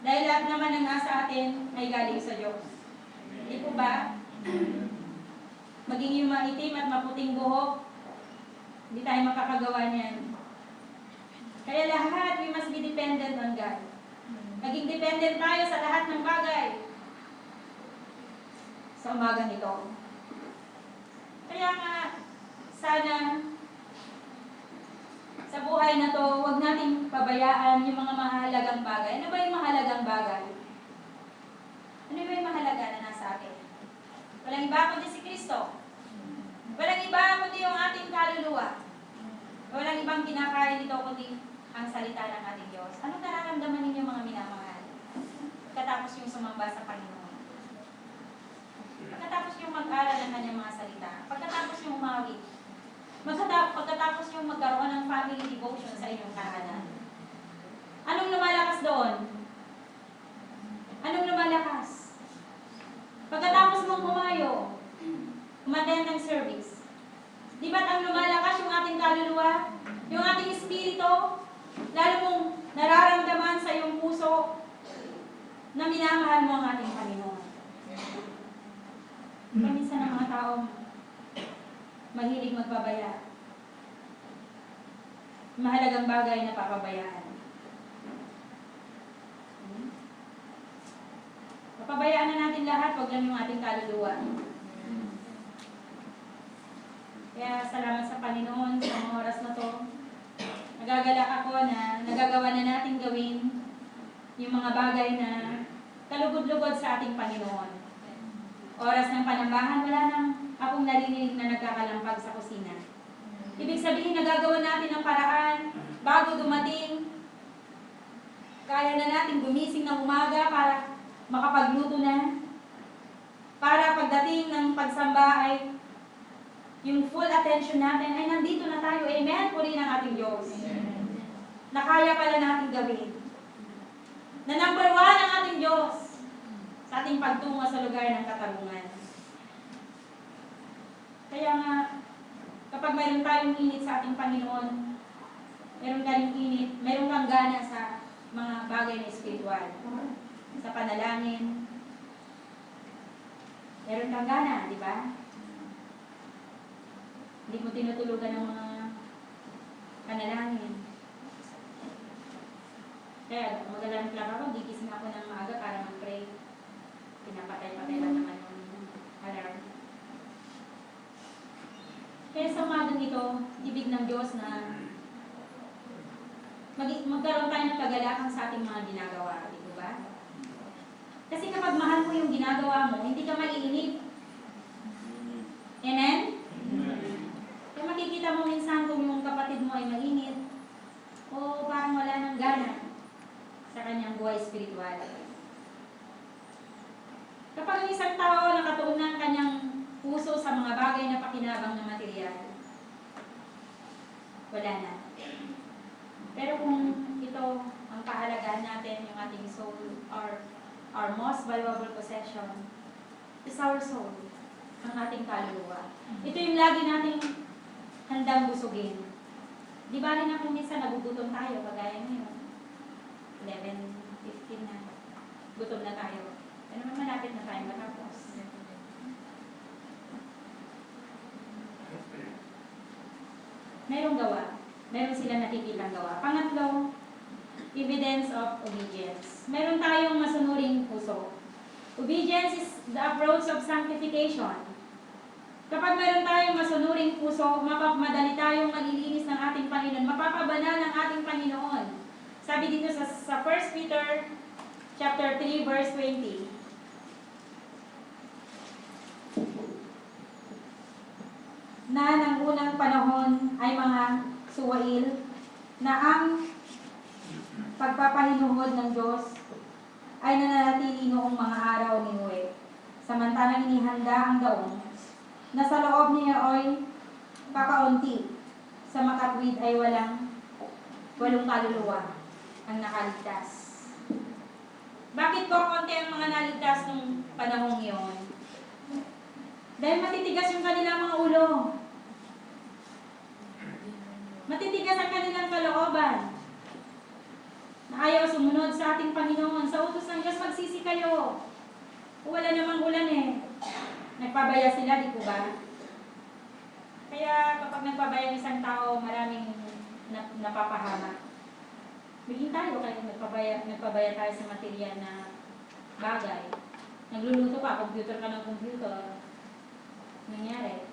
Dahil lahat naman ng nasa atin ay galing sa Diyos. Hindi po ba? Maging yung maitim at maputing buhok, hindi tayo makakagawa niyan. Kaya lahat, we must be dependent on God. Maging dependent tayo sa lahat ng bagay sa umagang ito. Kaya nga, sana sa buhay na to, huwag nating pabayaan yung mga mahalagang bagay. Ano ba yung mahalagang bagay? Ano ba yung mahalaga na nasa atin? Walang iba kundi si Kristo. Walang iba kundi yung ating kaluluwa. Walang ibang kinakain dito kundi ang salita ng ating Diyos. Anong nararamdaman ninyo mga minamahal? Pagkatapos yung sumamba sa Panginoon. Pagkatapos yung mag-aral ng kanyang mga salita. Pagkatapos yung umawit. Pagkatapos yung magkaroon ng family devotion sa inyong tahanan. Anong lumalakas doon? Anong lumalakas? Pagkatapos mong humayo, umattend ng service. Di ba't ang lumalakas yung ating kaluluwa? Yung ating espiritu? Lalo mong nararamdaman sa iyong puso na minamahal mo ang ating Panginoon. Paminsan ng mga taong mahilig magpabaya. Mahalagang bagay na papabayaan. Papabayaan na natin lahat, wag lang yung ating kaluluwa. Kaya salamat sa Panginoon sa mga oras na to. Nagagalak ako na nagagawa na natin gawin yung mga bagay na kalugod-lugod sa ating Panginoon. Oras ng panambahan, wala nang akong narinig na nagkakalampag sa kusina. Ibig sabihin, nagagawa natin ang paraan bago dumating. Kaya na natin gumising ng umaga para makapagluto na. Para pagdating ng pagsamba ay yung full attention natin ay nandito na tayo. Amen? Puri ng ating Diyos. Na kaya pala natin gawin. Na number 1 ang ating Diyos sa ating pagtungo sa lugar ng katarungan. Kaya nga, kapag mayroon tayong init sa ating Panginoon, mayroon tayong init, mayroon kang gana sa mga bagay na espiritual. Sa panalangin, meron kang gana, di ba? Hindi mo tinutulugan ng mga panalangin. Kaya mag-alarm clock ako, gigising ako ng maaga para mag-pray. Pinapatay-patay lang naman yung alarm. Kaya sa umagang ito, ibig ng Diyos na magkaroon tayo ng kagalakan sa ating mga ginagawa, di ba? Kasi kapag mahal mo yung ginagawa mo, hindi ka maiinip. Amen? Kaya makikita mo minsan kung yung kapatid mo ay mainit, o parang wala nang gana sa kanyang buhay espiritual. Kapag ang isang tao nakatuon ng kanyang puso sa mga bagay na pakinabang na material, wala na. Pero kung ito ang kahalagahan natin, yung ating soul, our most valuable possession is our soul, ang ating kaluluwa. Ito yung lagi nating handang busugin. Di ba rin na kung minsan nagugutom tayo, kagaya ngayon. 11:15 na. Gutom na tayo. Ano naman malapit na tayo matapos. Mayroong gawa. Meron silang nakikitang gawa. Pangatlo, evidence of obedience. Meron tayong masunuring puso. Obedience is the approach of sanctification. Kapag meron tayong masunuring puso, madali tayong malilinis ng ating Panginoon, mapapabanal ng ating Panginoon. Sabi dito sa 1 Peter chapter 3 verse 20. Na ng unang panahon ay mga suwail na ang pagpapahinuhod ng Diyos ay nananatili noong mga araw ni Noe. Samantalang inihanda ang daong na sa loob niya ay kakaunti, sa makatwid ay walong kaluluwa ang nakaligtas. Bakit konti ang mga naligtas nung panahong iyon? Dahil matitigas yung kanilang mga ulo. Matitigas ang kanilang kalooban. Na ayaw sumunod sa ating Panginoon. Sa utos ng Diyos, magsisi kayo. Wala namang ulan eh. Nagpabaya sila, di po ba? Kaya kapag nagpabaya ng isang tao, maraming napapahama. Bigyan tayo kaya nagpabaya tayo sa material na bagay. Nagluluto ka, computer ka ng computer. Nangyari,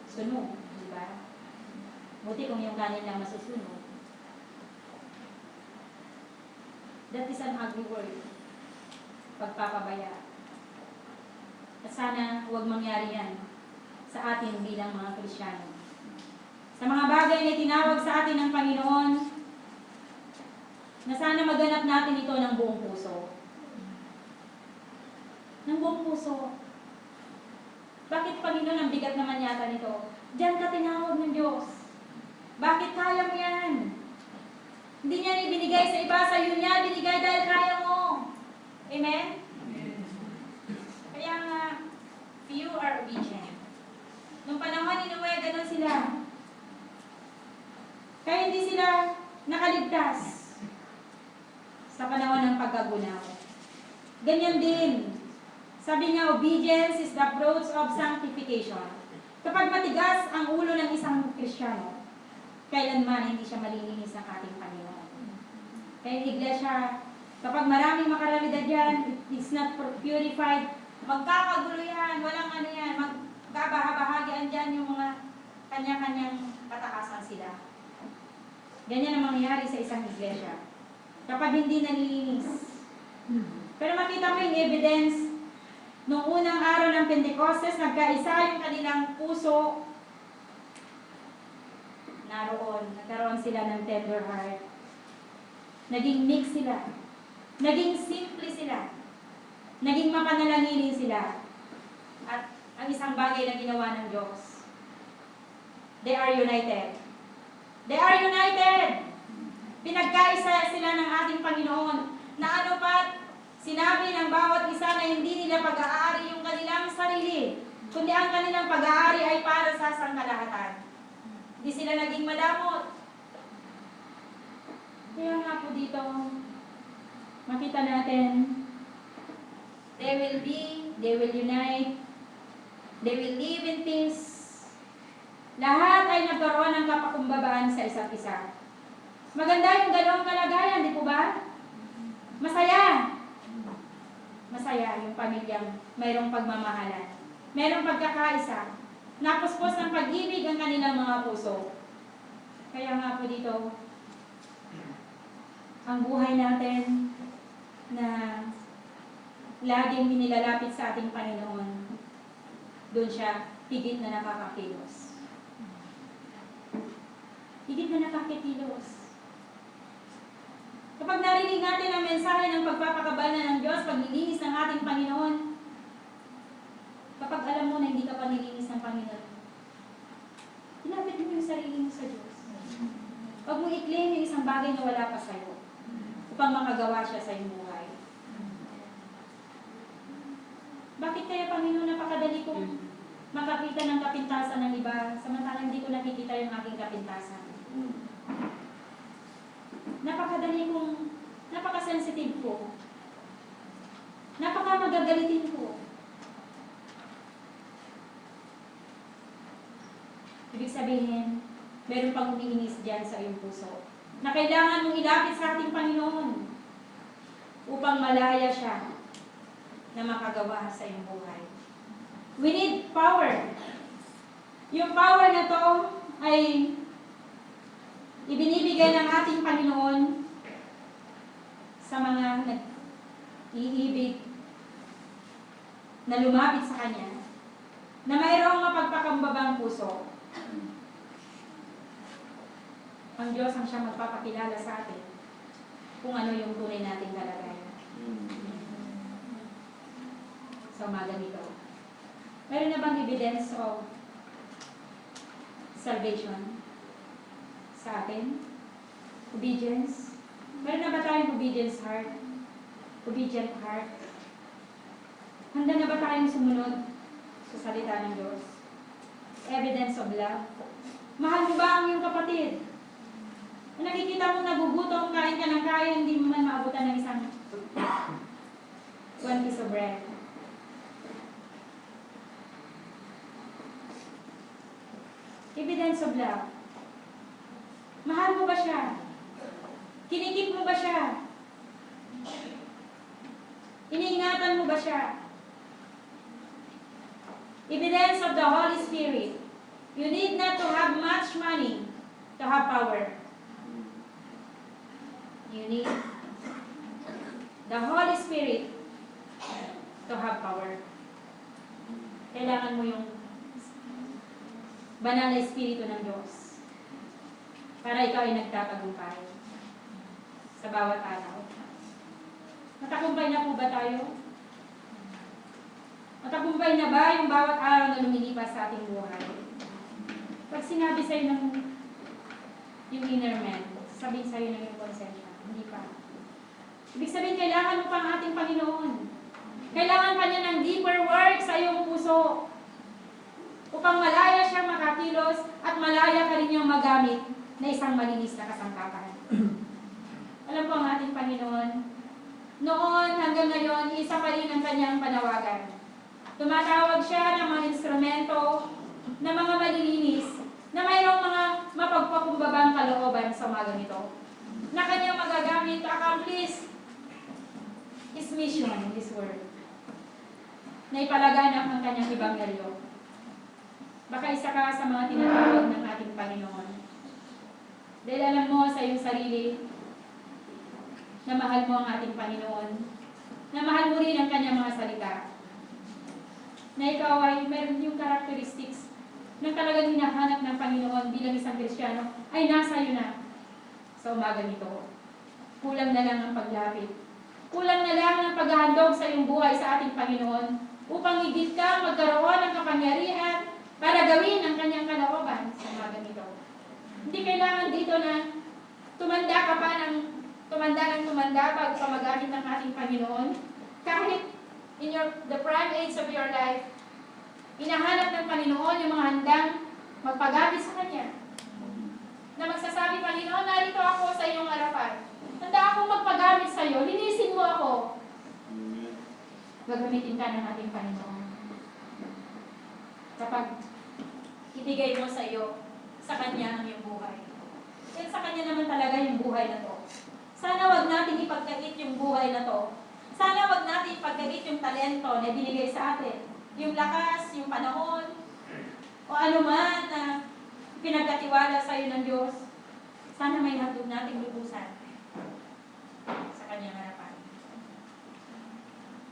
sunog, di ba? Buti kung yung kanin lang masusunog. That is an ugly word. Pagpapabaya. At sana huwag mangyari yan sa atin bilang mga Kristiyano. Sa mga bagay na tinawag sa atin ng Panginoon, na sana maganap natin ito ng buong puso. Ng buong puso. Bakit, Panginoon, ang bigat naman yata nito? Diyan ka tinawag ng Diyos. Bakit kaya mo yan? Hindi niya ibinigay sa iba, sa iyo niya binigay dahil kaya mo. Amen? Kaya nga, few are obedient. Nung panahon ni Noe, ganun sila. Kaya hindi sila nakaligtas sa panahon ng pagkagunaw. Ganyan din. Sabi niya, obedience is the approach of sanctification. Kapag matigas ang ulo ng isang Kristiyano, kailanman hindi siya malilinis ng ating Panginoon. Kaya iglesia, kapag maraming makaralidad yan, it's not purified, magkakagulo yan, walang ano yan, magkabahabahagian dyan yung mga kanya-kanyang katakasan sila. Ganyan ang mangyayari sa isang iglesia. Kapag hindi nalilinis. Pero makita mo yung evidence, nung unang araw ng Pentecostes, nagkaisa yung kanilang puso. Nagkaroon sila ng tender heart. Naging mix sila. Naging simple sila. Naging mapanalanginin sila. At ang isang bagay na ginawa ng Diyos, they are united. They are united! Pinagkaisa sila ng ating Panginoon na ano pa, sinabi ng bawat isa na hindi nila pag-aari yung kanilang sarili, kundi ang kanilang pag-aari ay para sa sangkalahatan. Hindi sila naging madamot. Kaya nga po dito, makita natin, they will unite, they will live in peace. Lahat ay nagkaroon ng kapakumbabaan sa isa't isa. Maganda yung dalawang kalagayan, di po ba? Masaya. Masaya yung pamilyang mayroong pagmamahalan. Mayroong pagkakaisa. Napuspos ng pag-ibig ang kanilang mga puso. Kaya nga po dito, ang buhay natin na laging inilalapit sa ating Panginoon, doon siya higit na nakakakilos. Higit na nakakakilos. Kapag narinig natin ang mensahe ng pagpapakabala ng Diyos, paglilinis ng ating Panginoon, kapag alam mo na hindi ka pa nilinis ng Panginoon, ilapit mo yung sarili mo sa Diyos. Huwag mo i-claim yung isang bagay na wala pa sa'yo upang makagawa siya sa iyong buhay. Bakit kaya, Panginoon, napakadali kong makakita ng kapintasan ng iba, samantalang hindi ko nakikita yung aking kapintasan? Napakadali kong, napakasensitive ko. Napakamagagalitin ko. Ibig sabihin, meron pang umiinis dyan sa iyong puso na kailangan mong ilapit sa ating Panginoon upang malaya siya na makagawa sa iyong buhay. We need power. Yung power na to ay ibinibigay ng ating Panginoon sa mga nag-iibig na lumapit sa Kanya, na mayroong mapagpakambabang puso. Ang Diyos ang siyang magpapakilala sa atin kung ano yung tunay nating kalagayan. Sa umaga nito. Meron na bang evidence of salvation sa atin? Obedience? Meron na ba tayong obedience heart? Obedient heart? Handa na ba tayong sumunod sa salita ng Diyos? Evidence of love? Mahal mo ba ang iyong kapatid? Kung nakikita mo nagugutom, kain ka ng kain, hindi mo man maabutan ng isang one piece of bread. Evidence of love. Mahal mo ba siya? Kinikip mo ba siya? Iniingatan mo ba siya? Evidence of the Holy Spirit. You need not to have much money to have power. You need the Holy Spirit to have power. Kailangan mo yung banal na Espiritu ng Diyos para ikaw ay nagtatagumpay sa bawat araw. Natagumpay na po ba tayo? Natagumpay na ba yung bawat araw na lumilipas sa ating buhay? Pag sinabi sa'yo ng yung inner man, sabihin sa'yo ng yung konsensya, hindi pa. Ibig sabihin, kailangan mo pa ang ating Panginoon. Kailangan pa niya ng deeper work sa iyong puso upang malaya siyang makakilos at malaya ka rin niyang magamit na isang malinis na kasangkapan. Alam po ang ating Panginoon, noon hanggang ngayon, isa pa rin ang kanyang panawagan. Tumatawag siya ng mga instrumento na mga malilinis na mayroong mga mapagpakumbabang kalooban sa mga ganito na kanyang magagamit to accomplish his mission in this world na ipalaganap ang kanyang ebanghelyo. Baka isa ka sa mga tinatawag ng ating Panginoon. Dahil alam mo sa iyong sarili na mahal mo ang ating Panginoon, na mahal mo rin ang kanyang mga salita, na ikaw ay meron yung characteristics na talagang hinahanap ng Panginoon bilang isang Kristiyano, ay nasa iyo na sa umaga nito. Kulang na lang ang paglapit. Kulang na lang ang paghahandog sa iyong buhay sa ating Panginoon upang higit ka magkaroon ng kapangyarihan para gawin ang kanyang kalooban sa umaga nito. Hindi kailangan dito na tumanda ka pa ng tumanda bago ka magamit ng ating Panginoon. Kahit in the prime age of your life, hinahanap ng Panginoon yung mga handang magpagamit sa Kanya. Na magsasabi, Panginoon, narito ako sa iyong harapan. Handa akong magpagamit sa iyo. Linisin mo ako. Gagamitin ka ng ating Panginoon. Kapag ibigay mo sa iyo, sa Kanya ang iyong buhay. Dahil sa Kanya naman talaga yung buhay na to. Sana wag natin ipagkait yung buhay na to. Sana wag natin ipagkait yung talento na binigay sa atin. Yung lakas, yung panahon, o ano man na pinagkatiwala sa iyo ng Diyos. Sana may handog nating lubusan sa Kanyang harapan.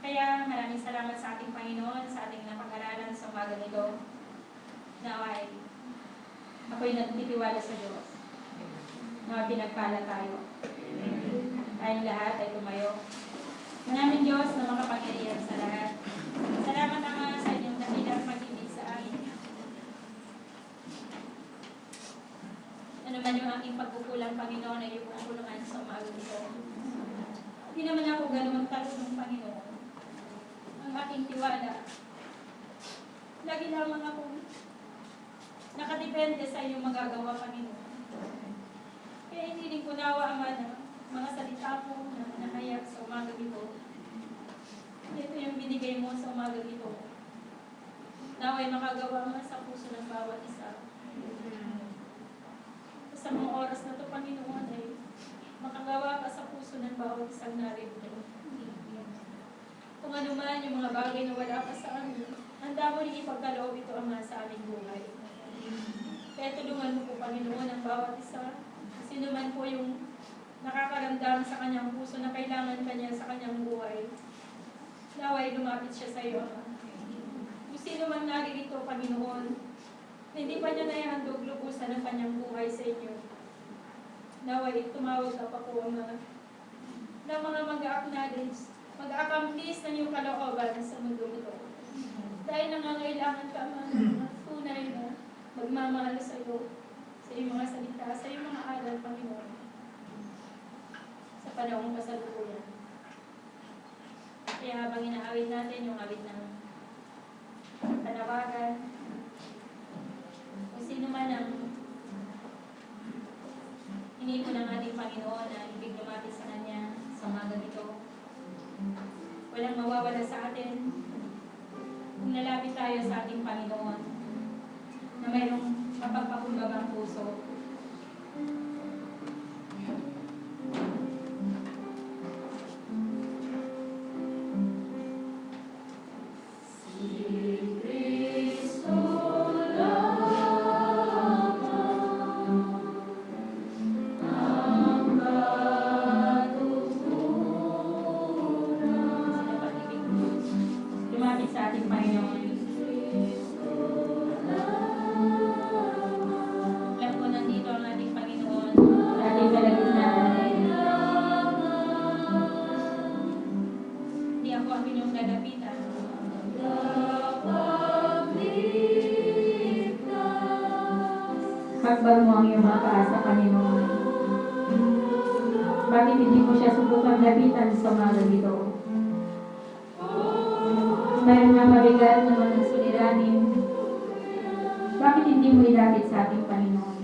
Kaya maraming salamat sa ating Panginoon, sa ating napag-aralan sa umaga nito. Naway, ako'y nagtitiwala sa Diyos. Naway, pinagpala tayo. Tayong lahat ay tumayo. Maraming Diyos na makapangyarihan sa lahat. Salamat Ama sa inyong dakilang pag-ibig sa amin. Ano man yung aking pagkukulang, Panginoon, ay iyong pagkulungan sa umaga nito. Hindi naman ako ganun talunong, Panginoon. Ang aking tiwala. Lagi lamang akong nakadepende sa iyong magagawa, Panginoon. Kaya hindi rin ko nawa, Ama, na mga salita mo na nahayag sa umaga nito. Ito yung binigay mo sa umaga nito. Naway makagawa mo sa puso ng bawat isa. Sa mga oras na ito, Panginoon, ay makagawa ka sa puso ng bawat isang narito. Kung ano man yung mga bagay na wala ka sa amin, handa mo rin ipagkaloob ito, Ama, sa aming buhay. Kaya tulungan mo po, Panginoon, ang bawat isa. Sino man po yung nakakaramdam sa kanyang puso na kailangan kanya sa kanyang buhay. Naway, lumapit siya sa iyo, Ama. Kung sino man naririto, Panginoon, na hindi pa niya naihandog lubusan ang kanyang buhay sa inyo. Naway, tumawag ka pa po, Ama, na mga mag-acknowledge, mag-accomplish ng iyong kalooban sa mundo ito. Dahil nangangailangan ka, Ama, ng tunay na magmamahal sa iyo, sa iyong mga salita, sa iyong mga aral, Panginoon, sa panahong kasalukuyan. Kaya habang inaawit natin yung awit ng panawagan, kung sino man ang hinihiko ng ating Panginoon na ibig lumapit sa Kanya sa umaga nito, walang mawawala sa atin kung lalapit tayo sa ating Panginoon na mayroong mapagpakumbabang puso. Lumapit sa ating Panginoon. Hakbang mo ang iyong mga paa sa Panginoon. Bakit hindi mo siya subukang lapitan sa umaga dito? Mayroon nga mabigat na mga suliranin. Bakit hindi mo ilapit sa ating Panginoon?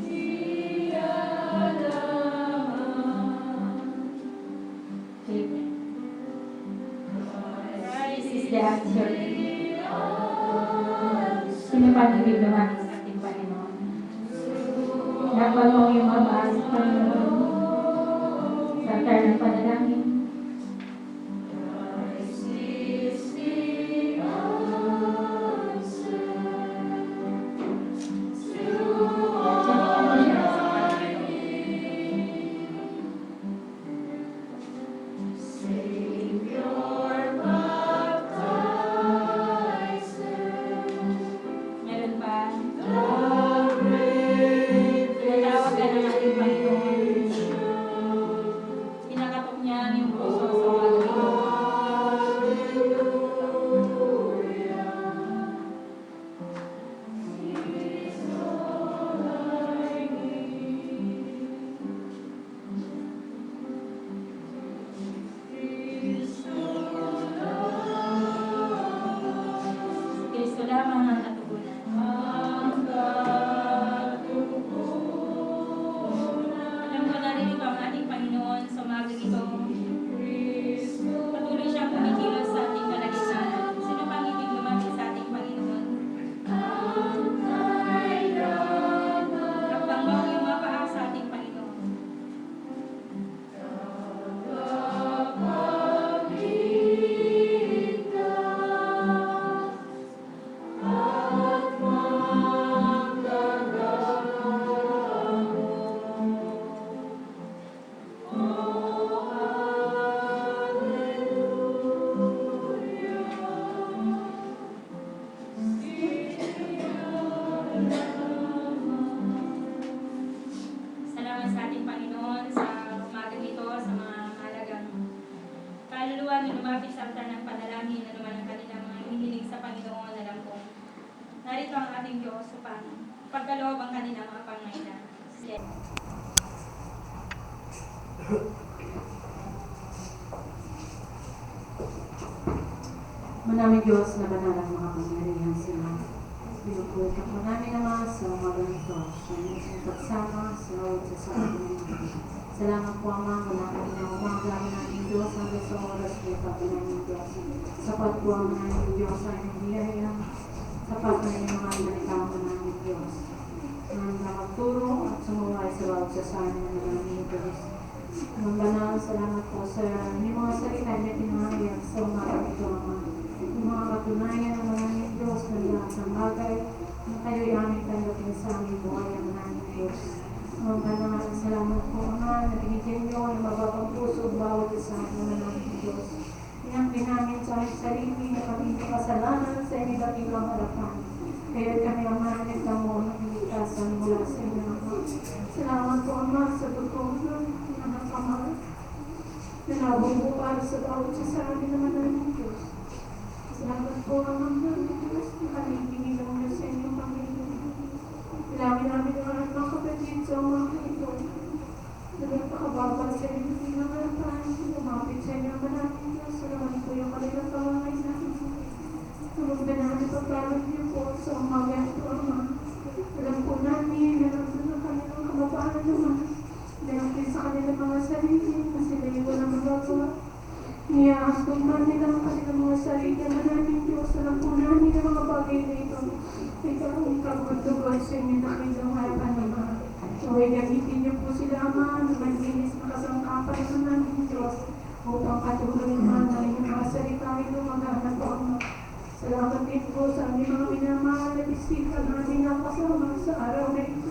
This is the answer. Sino pa hindi lumapit sa ating Panginoon? Nakbang mo ang iyong mga paa sa Panginoon. Sa altar ng panalangin. Meron pa. Tinatawag ka ng ating Panginoon. Pinakatok niya ang iyong puso sa umaga ito. Si Kristo lamang ang katugunan. Alam ko narito ang ating Panginoon sa umaga ito. Patuloy siyang kumikilos sa ating kalagitnaan. Sino pang ibig lumapit sa ating Panginoon? Hakbang mo ang iyong mga paa sa ating Panginoon. Salamat sa ating Panginoon sa umaga nito, sa mga mahalagang kaluluwa na lumapit sa altar ng panalangin na naman ang kanilang mga hinihiling sa Panginoon. Alam ko, narito ang ating Diyos upang pagkaloob ang kanilang mga pangailangan. Yes. Manaming Diyos na banal ang mga pangyarihan sila. Binubuhat mo namin naman sa umaga nito. Sa inyong pagsama sa bawat sasabi ng mga. Salamat po Ama, manaming na umaga ang aming Diyos hanggang sa oras na ipapinaming Diyos. Sapat po ang aming Diyos ay nangyayaya. Sapat na yung mga ilanitama namin Diyos. Ang nakaturo at sumuway sa bawat sasabi ng aming Diyos. Ang banal, salamat po sa inyong mga salita na pinahayag sa umaga ito Ama. Yung mga katunayan ng mga aming Diyos na lahat ng bagay na kayo'y aming tanggapin sa aming buhay ang aming Diyos. Ang banal, salamat po Ama na binigyan niyo ng mababang puso bawat isa ng aming Diyos. Inangkin namin sa aming sarili na kami kasalanan sa inyong dakilang harapan. Kaya kami Ama nagtamo ng iligtasan mula sa inyo Ama. Salamat po Ama sa totoo ng pinakamahal na nabubuo para sa bawat isa sa amin naman ng Diyos. Salamat po Ama ng Diyos na kami binigyan niyo sa inyong Panginoon. Ilangin namin ang mga kapatid sa umaga ito. Nagpakababal sa inyo pinangarapan. Lumapit sa inyo maraming Diyos. Salamat po yung kanilang pangangailangan. Tumugdan namin pagkaroon niyo po sa umaga ito Ama. Alam po namin na nandun ang kanilang kamapaan naman. Dahil sa kanilang mga sarili na sila yung walang magagawa. Niyaasong man nila ang kanilang mga sarili na maraming Diyos. Alam po namin ang mga bagay na ito. Ikaw ang pagmagdugod sa inyo na kanilang harapan Ama. Huwag gamitin niyo po sila Ama na maglinis na kasangkapan ng aming Diyos upang patuloy naman na inyong mga salita ito maghanap po Ama. Salamat din po sa aming mga minamahal na bisita na aming nakasama sa araw na ito.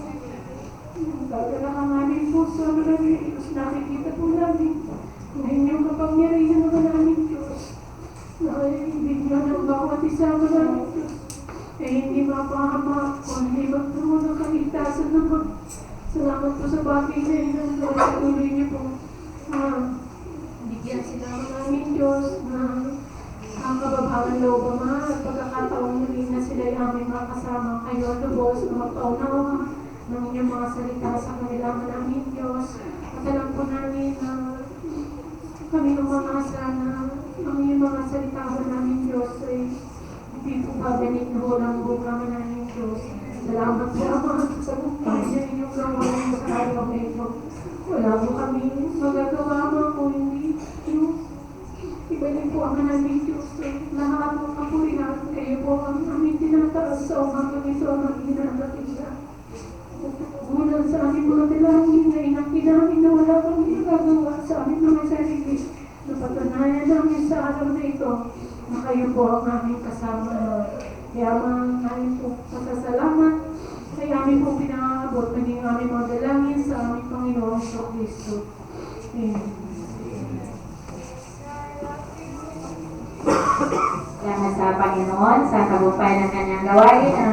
Gagala ang aming puso na Diyos, nakikita po namin na inyong kapangyarihan naman aming Diyos. Nakaliibig nyo ng bawat isa naman aming Diyos. Kaya hindi mapahama kung hindi magtungo ng kaligtasan naman. Salamat po sa bagay na inyong Lord. Patuloy niyo po. Bigyan sila ng aming Diyos na ang kababawan loob Ama at pagkakataon muli na sila ay aming mga kasama kayo lubos na magpaunawa ng iyong mga salita sa kanila namin, Diyos. At alam po namin na kami umangasa na ang iyong mga salita namin, Diyos, ay hindi po babalik na walang bunga namin, Diyos. Salamat po, Ama, sa bukay na inyong gawain sa araw na ito. Wala po kami magagawa, Ama, kung hindi Diyos. Ibalik po ang namin, Diyos. Lahat ng kapurihan, kayo po ang aming tinataas sa umagang ito ang aming hinahatigan. Unang sa aming mga dalangin na inakit namin na wala kang ginagawa sa aming mga sarili. Napatunayan namin sa araw na ito na kayo po ang aming kasama. Kaya ang aming po pasasalamat, kaya aming po pinangabot maging aming mga dalangin sa aming Panginoon sa Kristo. Amen. Salamat sa Panginoon sa tagumpay ng kanyang gawain.